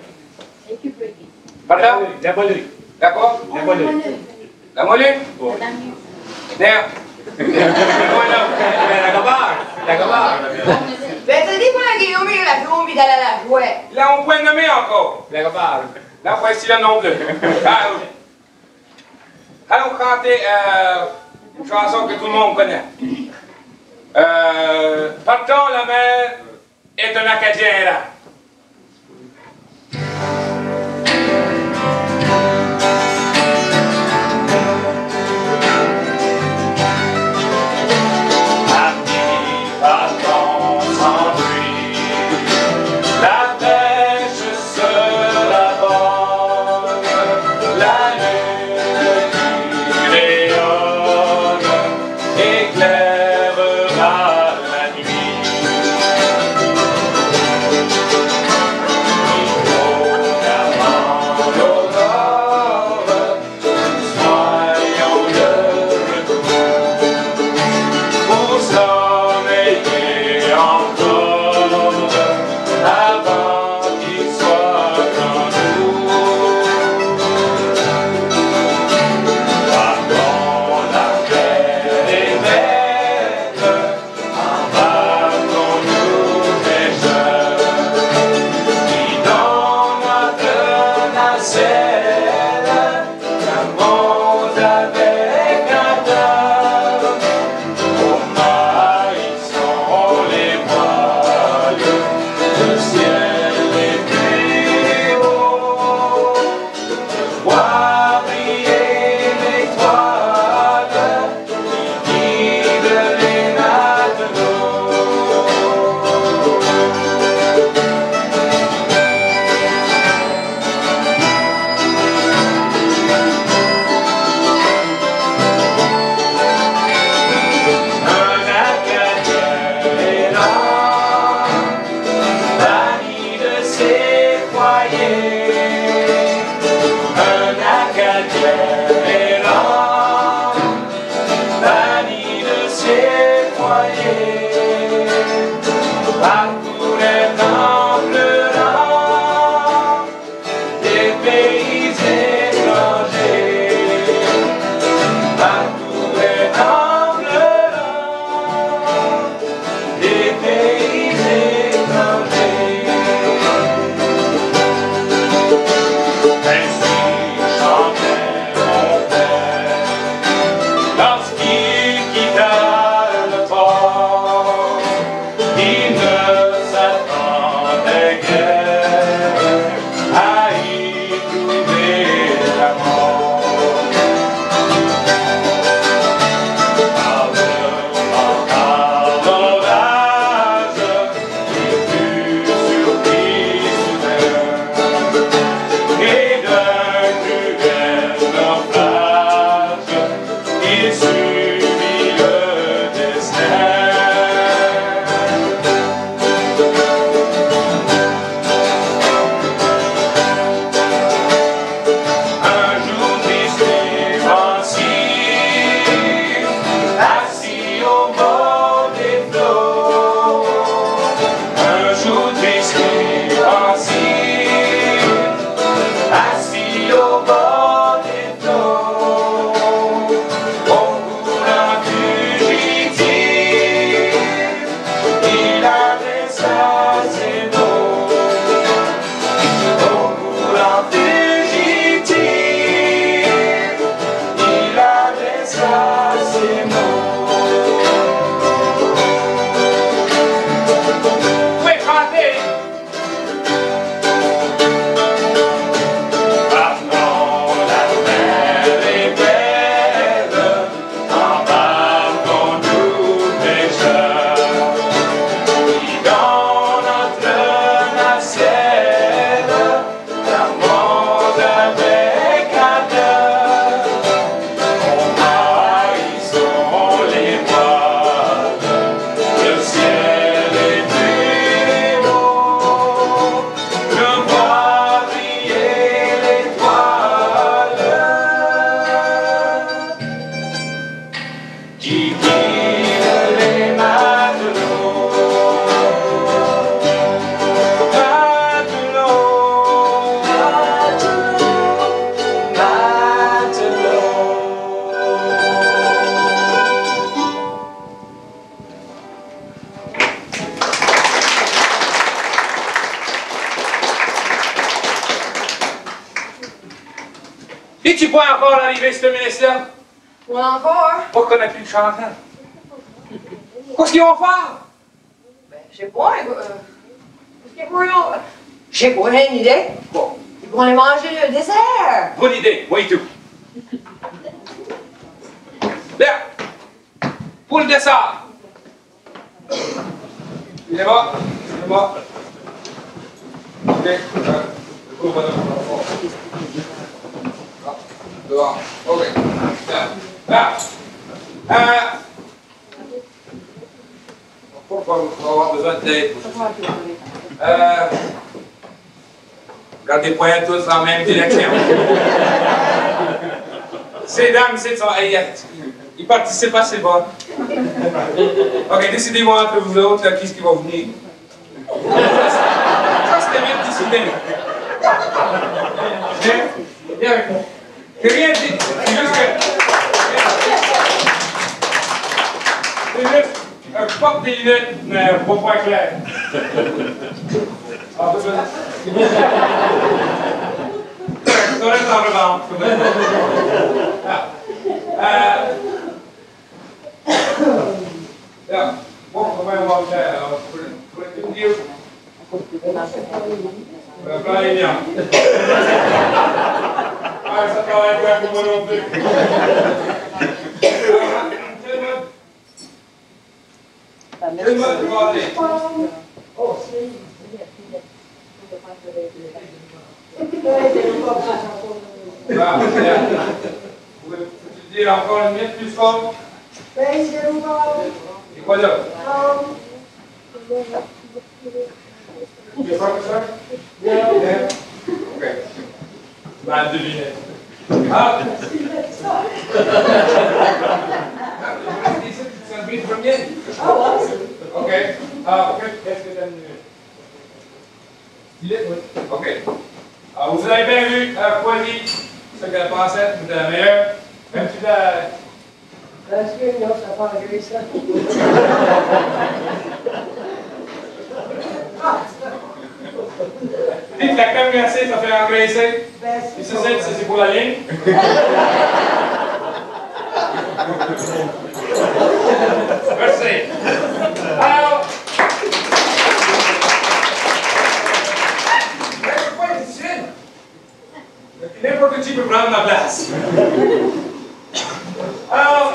Pardon? La mollerie. D'accord? La mollerie. La molue? Oui. D'ailleurs. La gabarre. La gabarre. Ben, t'as dit pour la Guillaume, il a fait envie d'aller à la jouer. Là, on peut nommer encore. La gabarre. Là, voici le nom de. Allons chanter une chanson que tout le monde connaît. Partons, la mer est un Acadien là. Et tu vois encore arriver ce ministre-là? Ou encore? Pas qu'on a plus de chanteur. Qu'est-ce qu'ils vont faire? Ben, je sais pas, j'ai pas une idée. Bon, Ils vont aller manger le dessert. bonne idée, moi et tout. Bien, pour le dessert. Il est bas, il est bas. Ok, le coup, madame, dehors, ok. Bien. Pourquoi on va avoir besoin de d'aide? Gardez les poings tous dans la même direction. Ces dames, c'est ça. Ils participent assez bon. Ok, décidez-vous entre vous autres, là, qui est-ce qui va venir. Ça, c'était même décidé. Viens avec moi. C'est rien dit. C'est juste que. C'est juste. Je porte des lunettes, mais pas point clair. Ah, tu aurais en revanche. Bon, comment on va faire? Pour le dire, Le plan est bien. Ah, ça travaille pas pour moi non plus. Quel mode tu vas aller? Ah, bien. Peux-tu dire encore une minute plus fort? Et quoi d'autre? Tu pas que ça? Ok. Mal deviné. Ah! C'est un bris premier? Ok. Ah, ok. Qu'est-ce que tu as mis? Il est? Oui. Ok. Alors, vous avez bien vu, Poisy, ce qu'elle pensait, c'était la meilleure. Même si la. Parce que non, ça pas réglé ça. Dites que la crème glacée, ça fait engraisser. Et ça, c'est pour la ligne. Merci. Alors. C'est pas difficile. N'importe qui peut prendre ma place. Alors,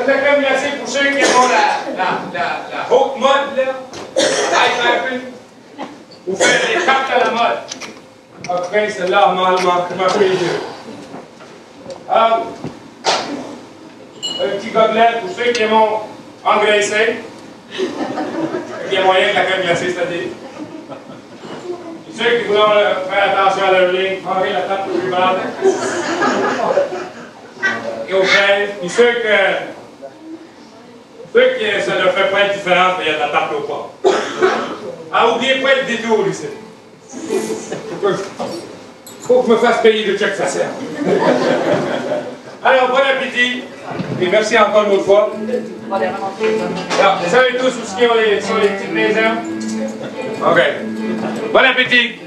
la crème glacée pour ceux qui ont la haute mode, là, high fashion, vous faites des cartes à la mode. Après, celle-là, normalement, m'a fait les deux. Alors, un petit gobelet pour ceux qui aiment engraisser. Il y a moyen de la crème glacée, c'est-à-dire. Ceux qui voudront faire attention à leur ligne, enlever la table plus grande. Et au fraises. Puis ceux qui ça leur fait pas de différence, il y a de la tarte au porc. Ah, oubliez pas le détour ici. Faut que je me fasse payer de chaque façon. Alors, bon appétit. Et merci encore une autre fois. Alors, vous savez tous où sont les petites maisons? OK. Bon appétit.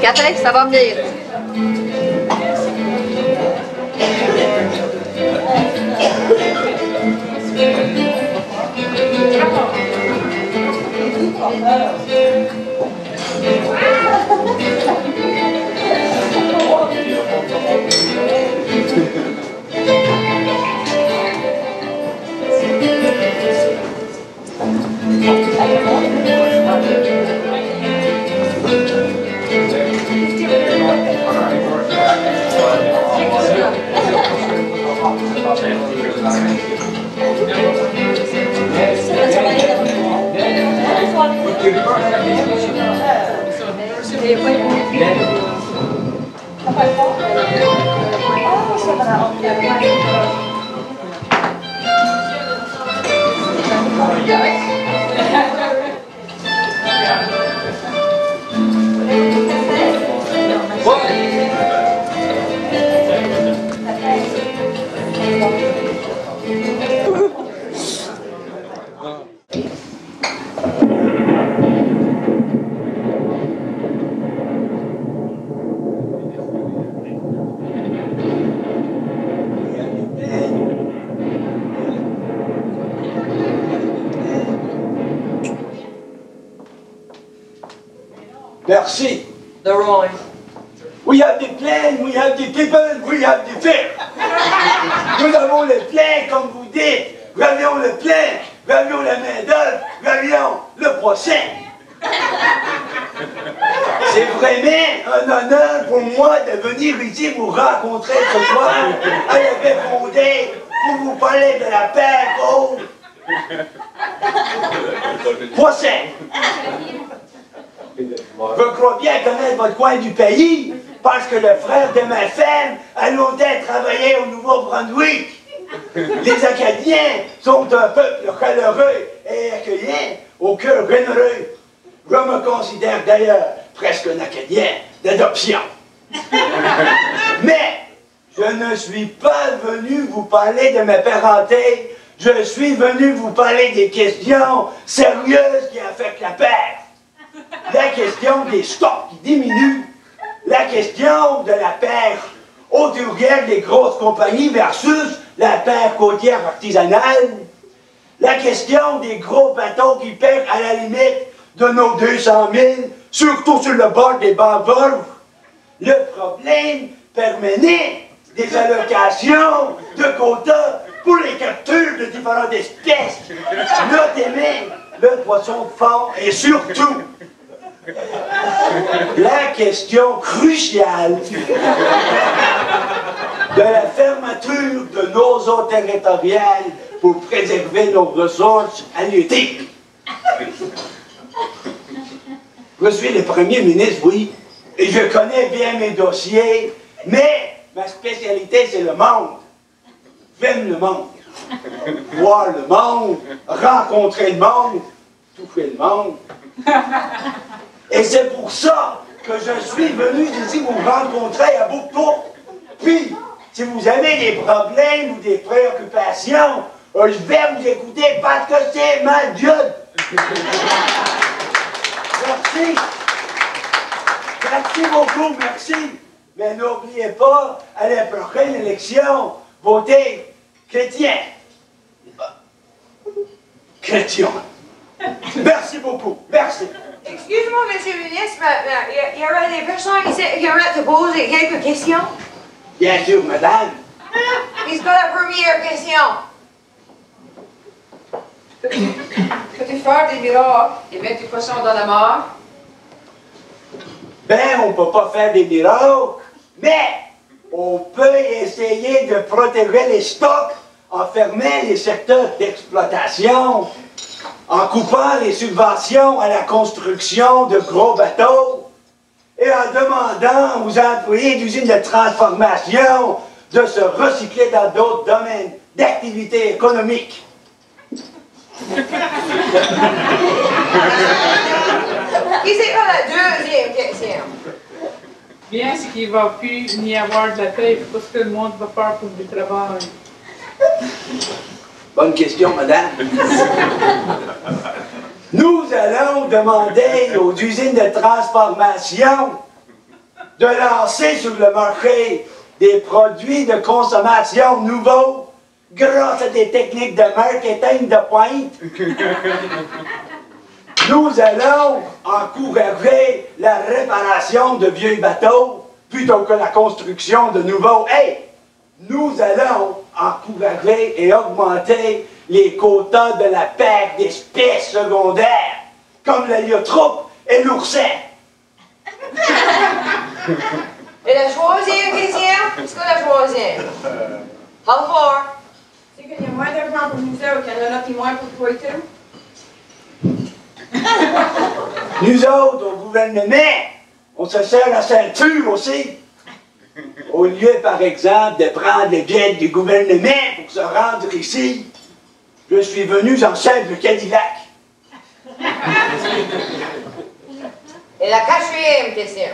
Catherine, ça va venir. Merci. The Roy. We have the plane, we have the people, we have the fear. Nous avons le plein, comme vous dites. Nous avions le plein, nous avions la main d'œuvre, nous avions le procès. C'est vraiment un honneur pour moi de venir ici vous rencontrer ce soir. Elle avait fondé pour vous parler de la paix au procès. Je crois bien connaître votre coin du pays, parce que le frère de ma femme a longtemps travaillé au Nouveau-Brunswick. Les Acadiens sont un peuple chaleureux et accueillant, au cœur généreux. Je me considère d'ailleurs presque un Acadien d'adoption. Mais je ne suis pas venu vous parler de ma parenté, je suis venu vous parler des questions sérieuses qui affectent la paix. La question des stocks qui diminuent, la question de la pêche hauturière des grosses compagnies versus la pêche côtière artisanale, la question des gros bateaux qui pêchent à la limite de nos 200 000, surtout sur le bord des barbeurs, le problème permanent des allocations de quotas pour les captures de différentes espèces, notamment le poisson de fond et surtout la question cruciale de la fermeture de nos eaux territoriales pour préserver nos ressources halieutiques. Je suis le premier ministre, oui, et je connais bien mes dossiers, mais ma spécialité, c'est le monde. J'aime le monde. Voir le monde, rencontrer le monde, toucher le monde. Et c'est pour ça que je suis venu ici vous rencontrer à Bouctou. Puis, si vous avez des problèmes ou des préoccupations, je vais vous écouter parce que c'est ma job. Merci. Merci beaucoup, merci. Mais n'oubliez pas, à la prochaine élection, votez chrétien. Chrétien. Merci beaucoup. Merci. Excuse-moi, monsieur le ministre, il y aurait des personnes ici qui auraient te poser quelques questions. Bien sûr, madame. Qu'est-ce que la première question? Peux-tu faire des miracles et mettre du poisson dans la mort? Ben, on ne peut pas faire des miracles, mais on peut essayer de protéger les stocks en fermant les secteurs d'exploitation, en coupant les subventions à la construction de gros bateaux et en demandant aux employés d'usines de transformation de se recycler dans d'autres domaines d'activité économique. Et c'est quoi la deuxième question? Bien, c'est qu'il ne va plus n'y avoir de la paix parce que le monde va faire pour du travail. Bonne question, madame. Nous allons demander aux usines de transformation de lancer sur le marché des produits de consommation nouveaux grâce à des techniques de marketing de pointe. Nous allons encourager la réparation de vieux bateaux plutôt que la construction de nouveaux. Hey! Nous allons encourager et augmenter les quotas de la pêche d'espèces secondaires, comme la lyotroupe et l'oursin. Et la troisième question? Qu'est-ce que la troisième? How far? C'est qu'il y a moins d'argent pour nous autres, qu'il y en a qui moins pour toi et tout. Nous autres, au gouvernement, on se sert la ceinture aussi. Au lieu, par exemple, de prendre le jet du gouvernement pour se rendre ici, je suis venu en simple Cadillac. Et la quatrième question?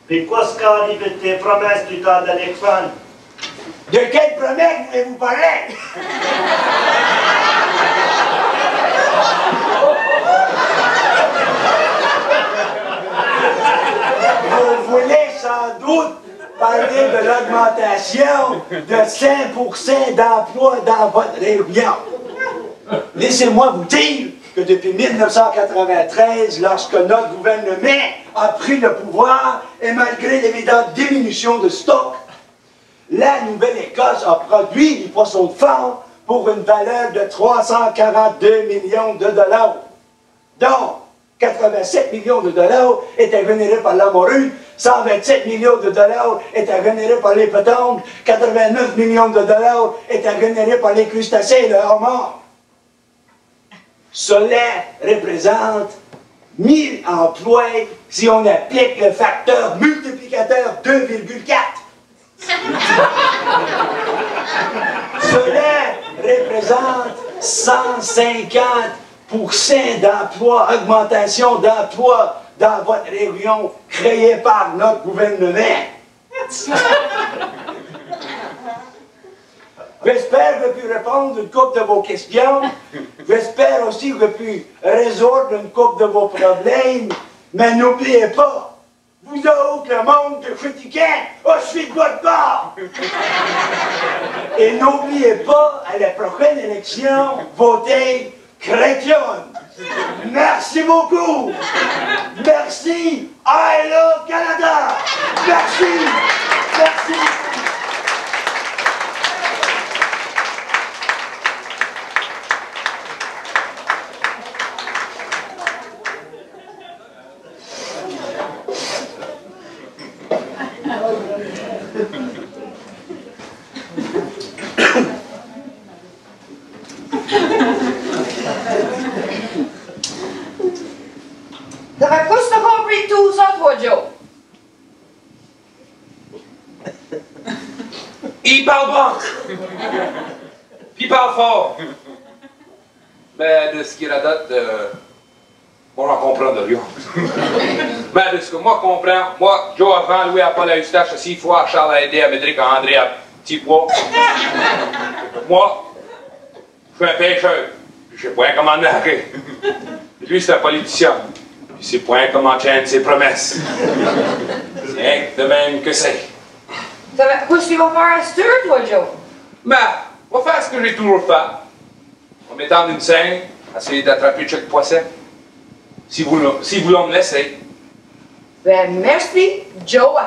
Et qu'est-ce qu'arrive de tes promesses du temps d'Alexandre? De quelle promesse voulez-vous parler? Vous voulez sans doute parler de l'augmentation de 5% d'emplois dans votre région. Laissez-moi vous dire que depuis 1993, lorsque notre gouvernement a pris le pouvoir, et malgré l'évidente diminution de stock, la Nouvelle-Écosse a produit du poisson de fond pour une valeur de 342 millions de dollars. Donc, 87 millions de dollars étaient générés par la morue, 127 millions de dollars étaient générés par les pétanques, 89 millions de dollars étaient générés par les crustacés et le homard. Cela représente 1000 emplois si on applique le facteur multiplicateur 2,4. Cela représente 150% d'emplois, augmentation d'emplois dans votre région créée par notre gouvernement. J'espère que j'ai pu répondre à une couple de vos questions. J'espère aussi que j'ai pu résoudre une couple de vos problèmes. Mais n'oubliez pas, vous autres, le monde de critiquant, je suis de votre bord. Et n'oubliez pas, à la prochaine élection, votez chrétien. Merci beaucoup. Merci. I love Canada. Merci. Merci. T'avais pas compris tout ça, toi, Joe? Il parle bon. Puis il parle fort. Mais de ce qu'il radote, on n'en comprend de rien. Mais de ce que moi comprends, moi, Joe avant, Louis à Paul à Eustache, 6 fois, Charles a aidé à Médric, à André à Petit Pois. Moi, je suis un pêcheur. Je sais pas comment narrer. Lui, c'est un politicien. Puis c'est point comment tienne ses promesses. C'est de même que c'est. Qu'est-ce que tu vas faire à cette heure, toi, Joe? Mais, on va faire ce que j'ai toujours fait. En mettant une scène, essayer d'attraper chaque poisson. Si vous me laissez. Ben, merci, Joe.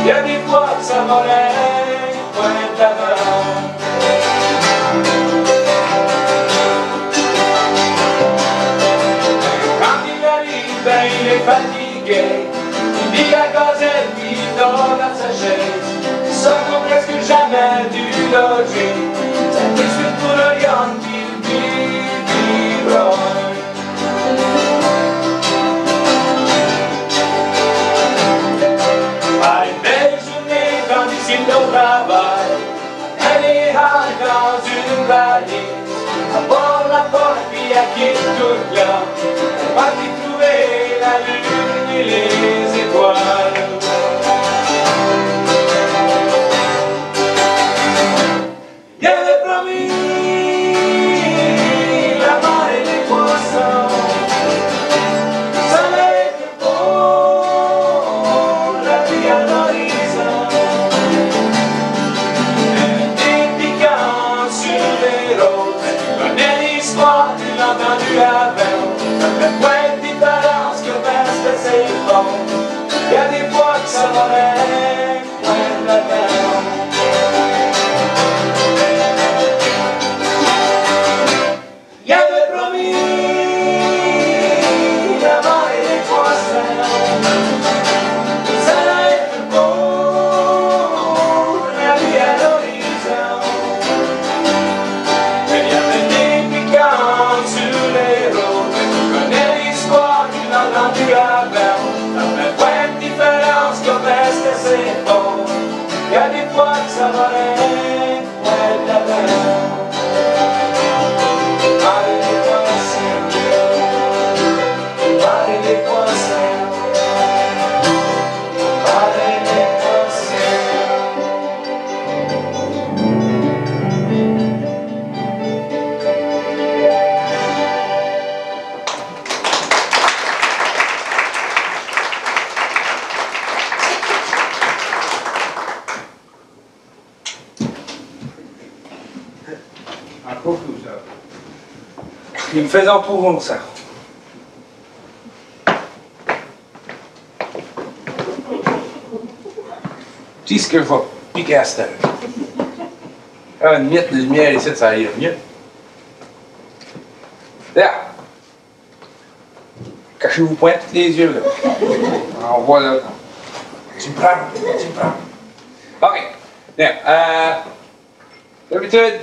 Il y a des fois que ça m'aurait point d'avant. Quand il arrive, ben il est fatigué. Il dit à Gazette, puis il dort dans sa chaise. Il sort presque jamais du logis. Ça discute pour le yon, puis il au travail, elle est dans une valise, à bord la porte, puis elle quitte toute là, elle va y trouver la lune et les étoiles. Il avait promis la mer et les poissons, ça allait être beau, la vie à l'horizon. les rôles. Mais tu connais l'histoire, tu l'as entendu avant. Ça fait point de différence que reste ses fonds. Y'a des fois que ça va bien, point de la terre. Y'avait promis avant les croissants, ça allait être beau, la vie à l'horizon. Mais y'avait des piquants sur les routes. Mais tu connais l'histoire, tu l'as entendu avant. Ça fait point de différence qu'on reste assez fort. Y'a des fois que ça va bien, point de la terre. Il me faisait en pourron, ça. Tu sais ce que je vais piquer à cette heure? Ah, une miette de lumière ici, ça va y mieux. Là. Cachez-vous point tous les yeux, là. Alors, voilà. Tu me prends? Tu me prends? OK. Bien. D'habitude,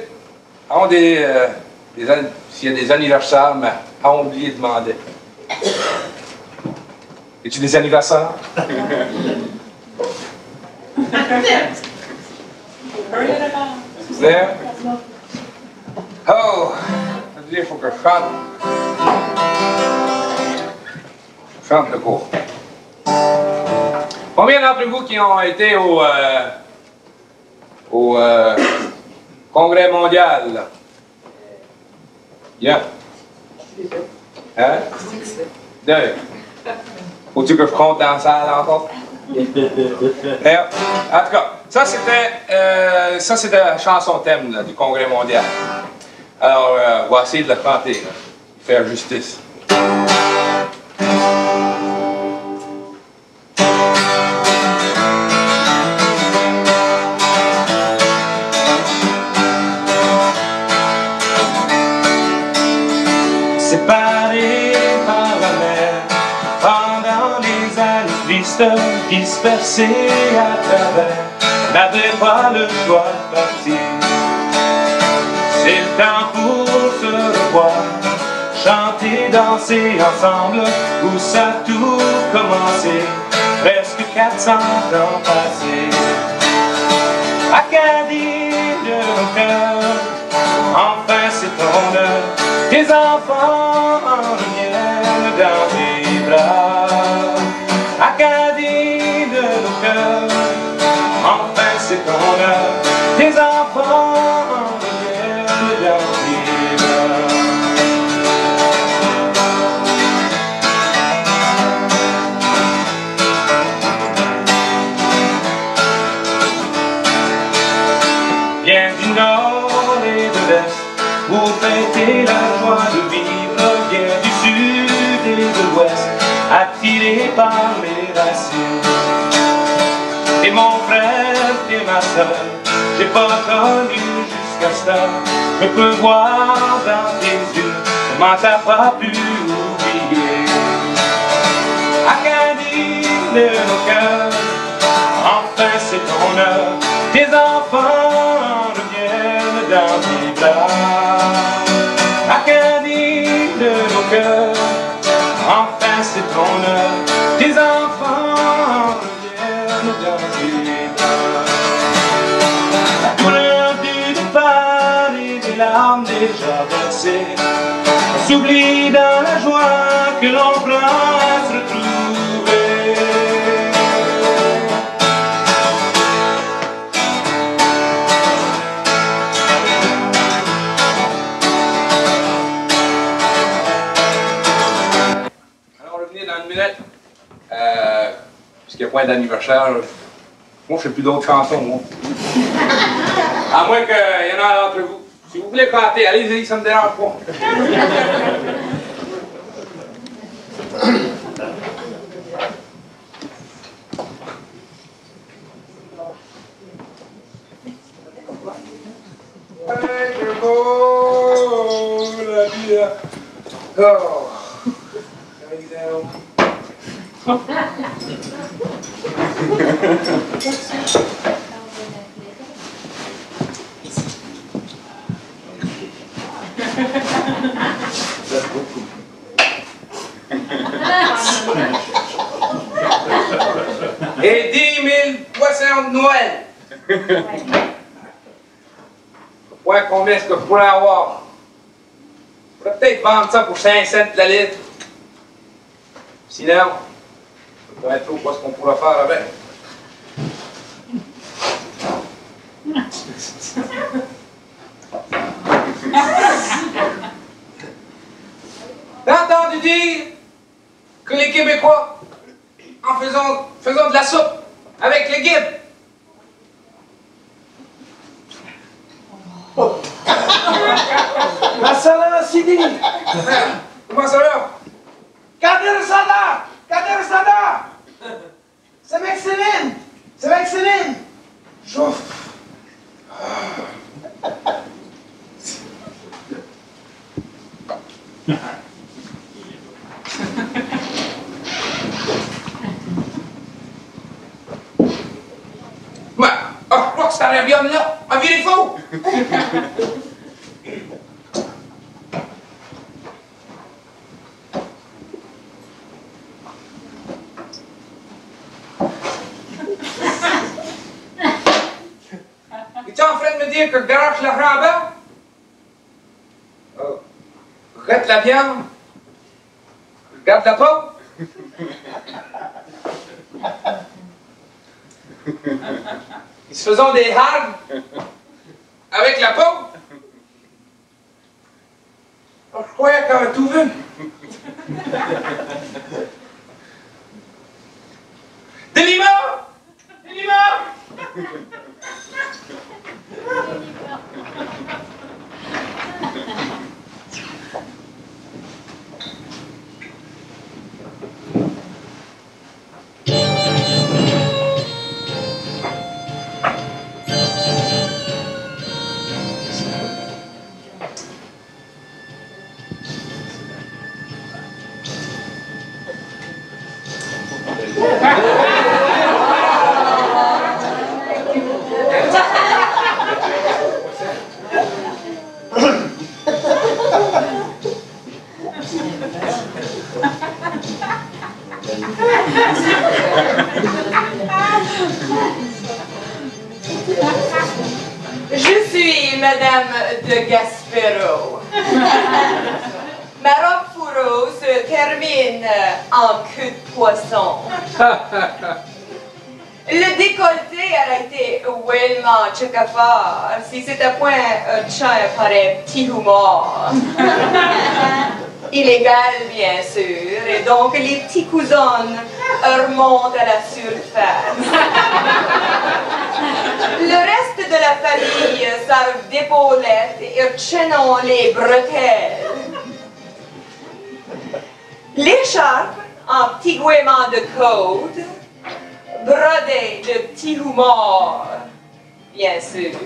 on s'il y a des anniversaires, mais on oublie de demander. Es-tu des anniversaires? There? Oh, il faut que je chante. Je chante le cours. Combien d'entre vous qui ont été au Congrès mondial, là? Yeah. Hein? Deux. Faut-tu que je compte dans la salle encore? En tout cas, ça c'était la chanson thème là, du Congrès mondial. Alors, on va essayer de la chanter, là, faire justice. Séparés par la mer, pendant les années tristes, dispersés à travers, n'avait pas le choix de partir. C'est le temps pour se revoir, chanter, danser ensemble, où ça a tout commencé, presque 400 ans passés. Acadie de nos cœurs, enfin c'est ton heure. Tes enfants reviennent dans tes bras. Acadie de nos cœurs, enfin c'est ton heure. Tes enfants reviennent dans tes bras. Viens du nord et de l'est pour fêter la joie de vivre, viens du sud et de l'ouest, attiré par les racines. T'es mon frère, t'es ma soeur, j'ai pas connu jusqu'à ça. Je peux voir dans tes yeux comment t'as pas pu oublier. Acadie de nos cœurs, enfin c'est ton heure. Tes enfants reviennent dans tes bras. Acadie de nos cœurs, enfin c'est ton heure. Tes enfants reviennent dans tes bras. La couleur du départ et des larmes déjà versées, on s'oublie dans la joie que l'on prend à se retrouver. Puisqu'il n'y a point d'anniversaire, moi je fais plus d'autres chansons, moi. À moins qu'il y en a d'entre vous, Si vous voulez pâter, allez-y, ça me dérange pas. Hey, c'est beau, la vie, là. Oh. Allez, down. Et 10 000 poissons de Noël. Ouais, combien est-ce que je pourrais avoir? Je pourrais peut-être vendre ça pour 5 cents la litre. Sinon, ça peut être trop pas ce qu'on pourra faire avec. T'as entendu dire que les Québécois, en faisant de la soupe avec les guides, Ma salam, Sidi! Comment ça va? Kader Sada! Kader Sada! C'est excellent! C'est excellent! Chauffe! Ouais, je crois que c'est un avion là, un vieux faux! Es-tu en train de me dire que garage la raba? Rette la viande? Garde la peau? Ils se faisaient des hardes avec la peau? Oh, je croyais qu'on avait tout vu. Des limons! Des limons! Je suis Madame de Gaspero. Ma robe fourreau se termine en queue de poisson. Le décolleté aurait été vraiment tchakafar si c'était point un chien par un petit humour. Illégal, bien sûr, et donc les petits cousins remontent à la surface. Le reste de la famille servent d'épaulettes et retiennent les bretelles. L'écharpe en petit gouément de côte, brodée de petits humours, bien sûr,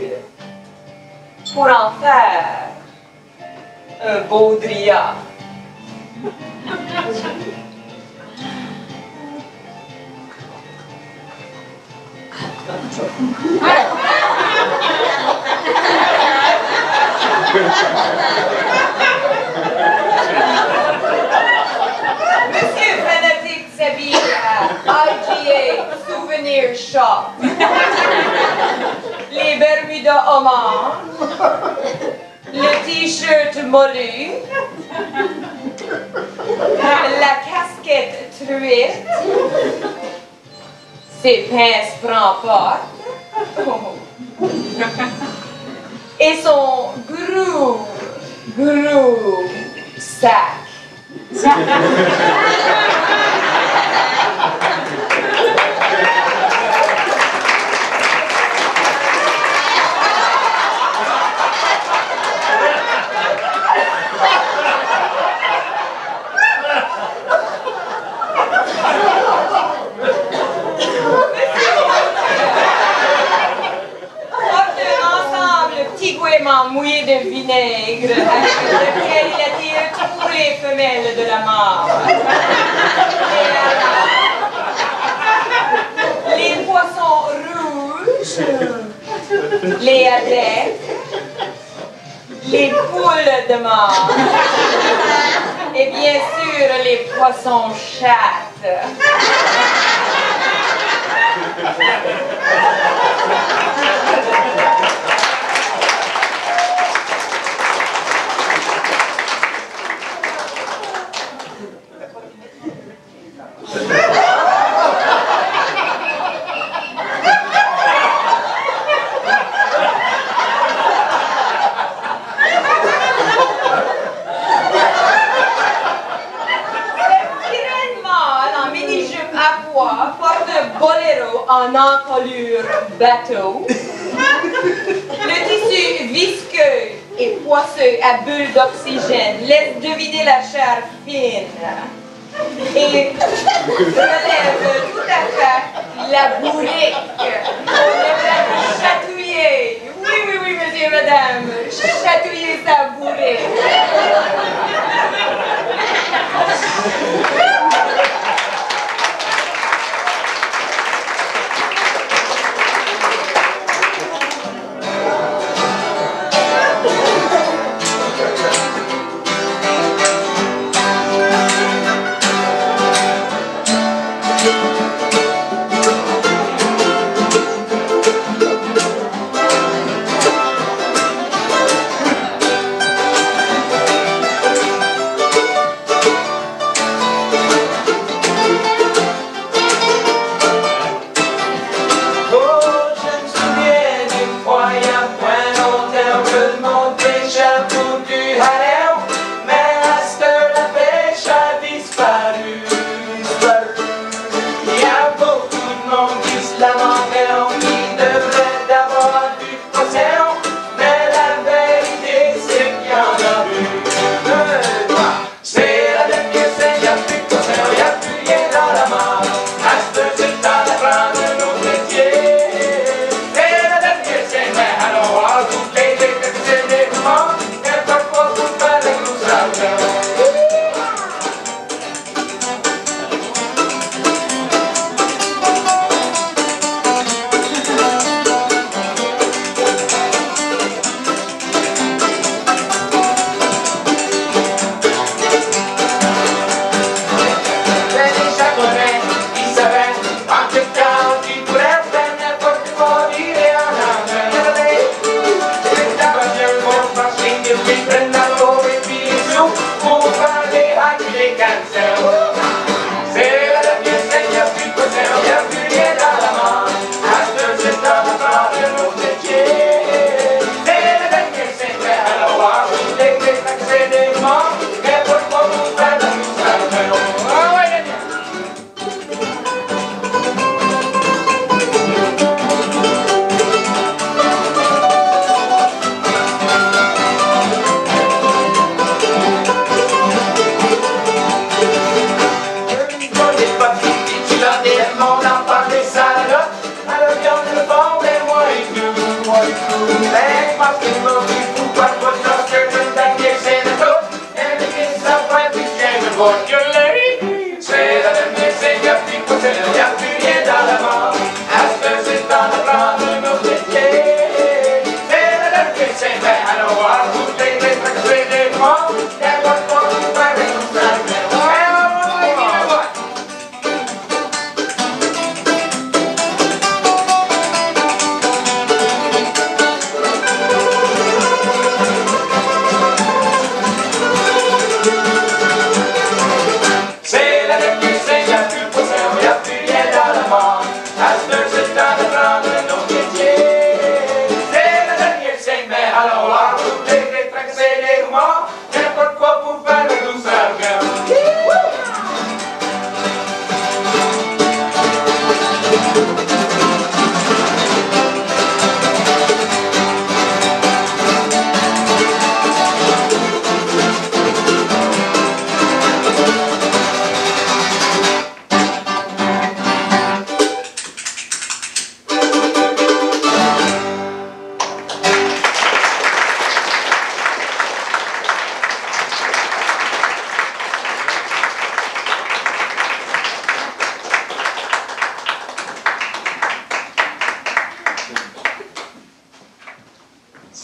pour en faire un baudrillard. Monsieur Fanatique s'habille à IGA Souvenir Shop. Les Bermudas homard, le t-shirt mollu, la casquette truite, ses pinces prend-porte et son gros sac. vinaigre avec lequel il attire tous les femelles de la mare. Et les poissons rouges, les adeptes, les poules de mare et bien sûr les poissons chattes. Porte un boléro en encolure bateau. Le tissu visqueux et poisseux à bulles d'oxygène laisse deviner la chair fine et relève tout à fait la bourrique. Le plat chatouiller. Oui, monsieur et madame, chatouiller sa bourrique.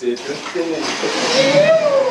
C'est une fille.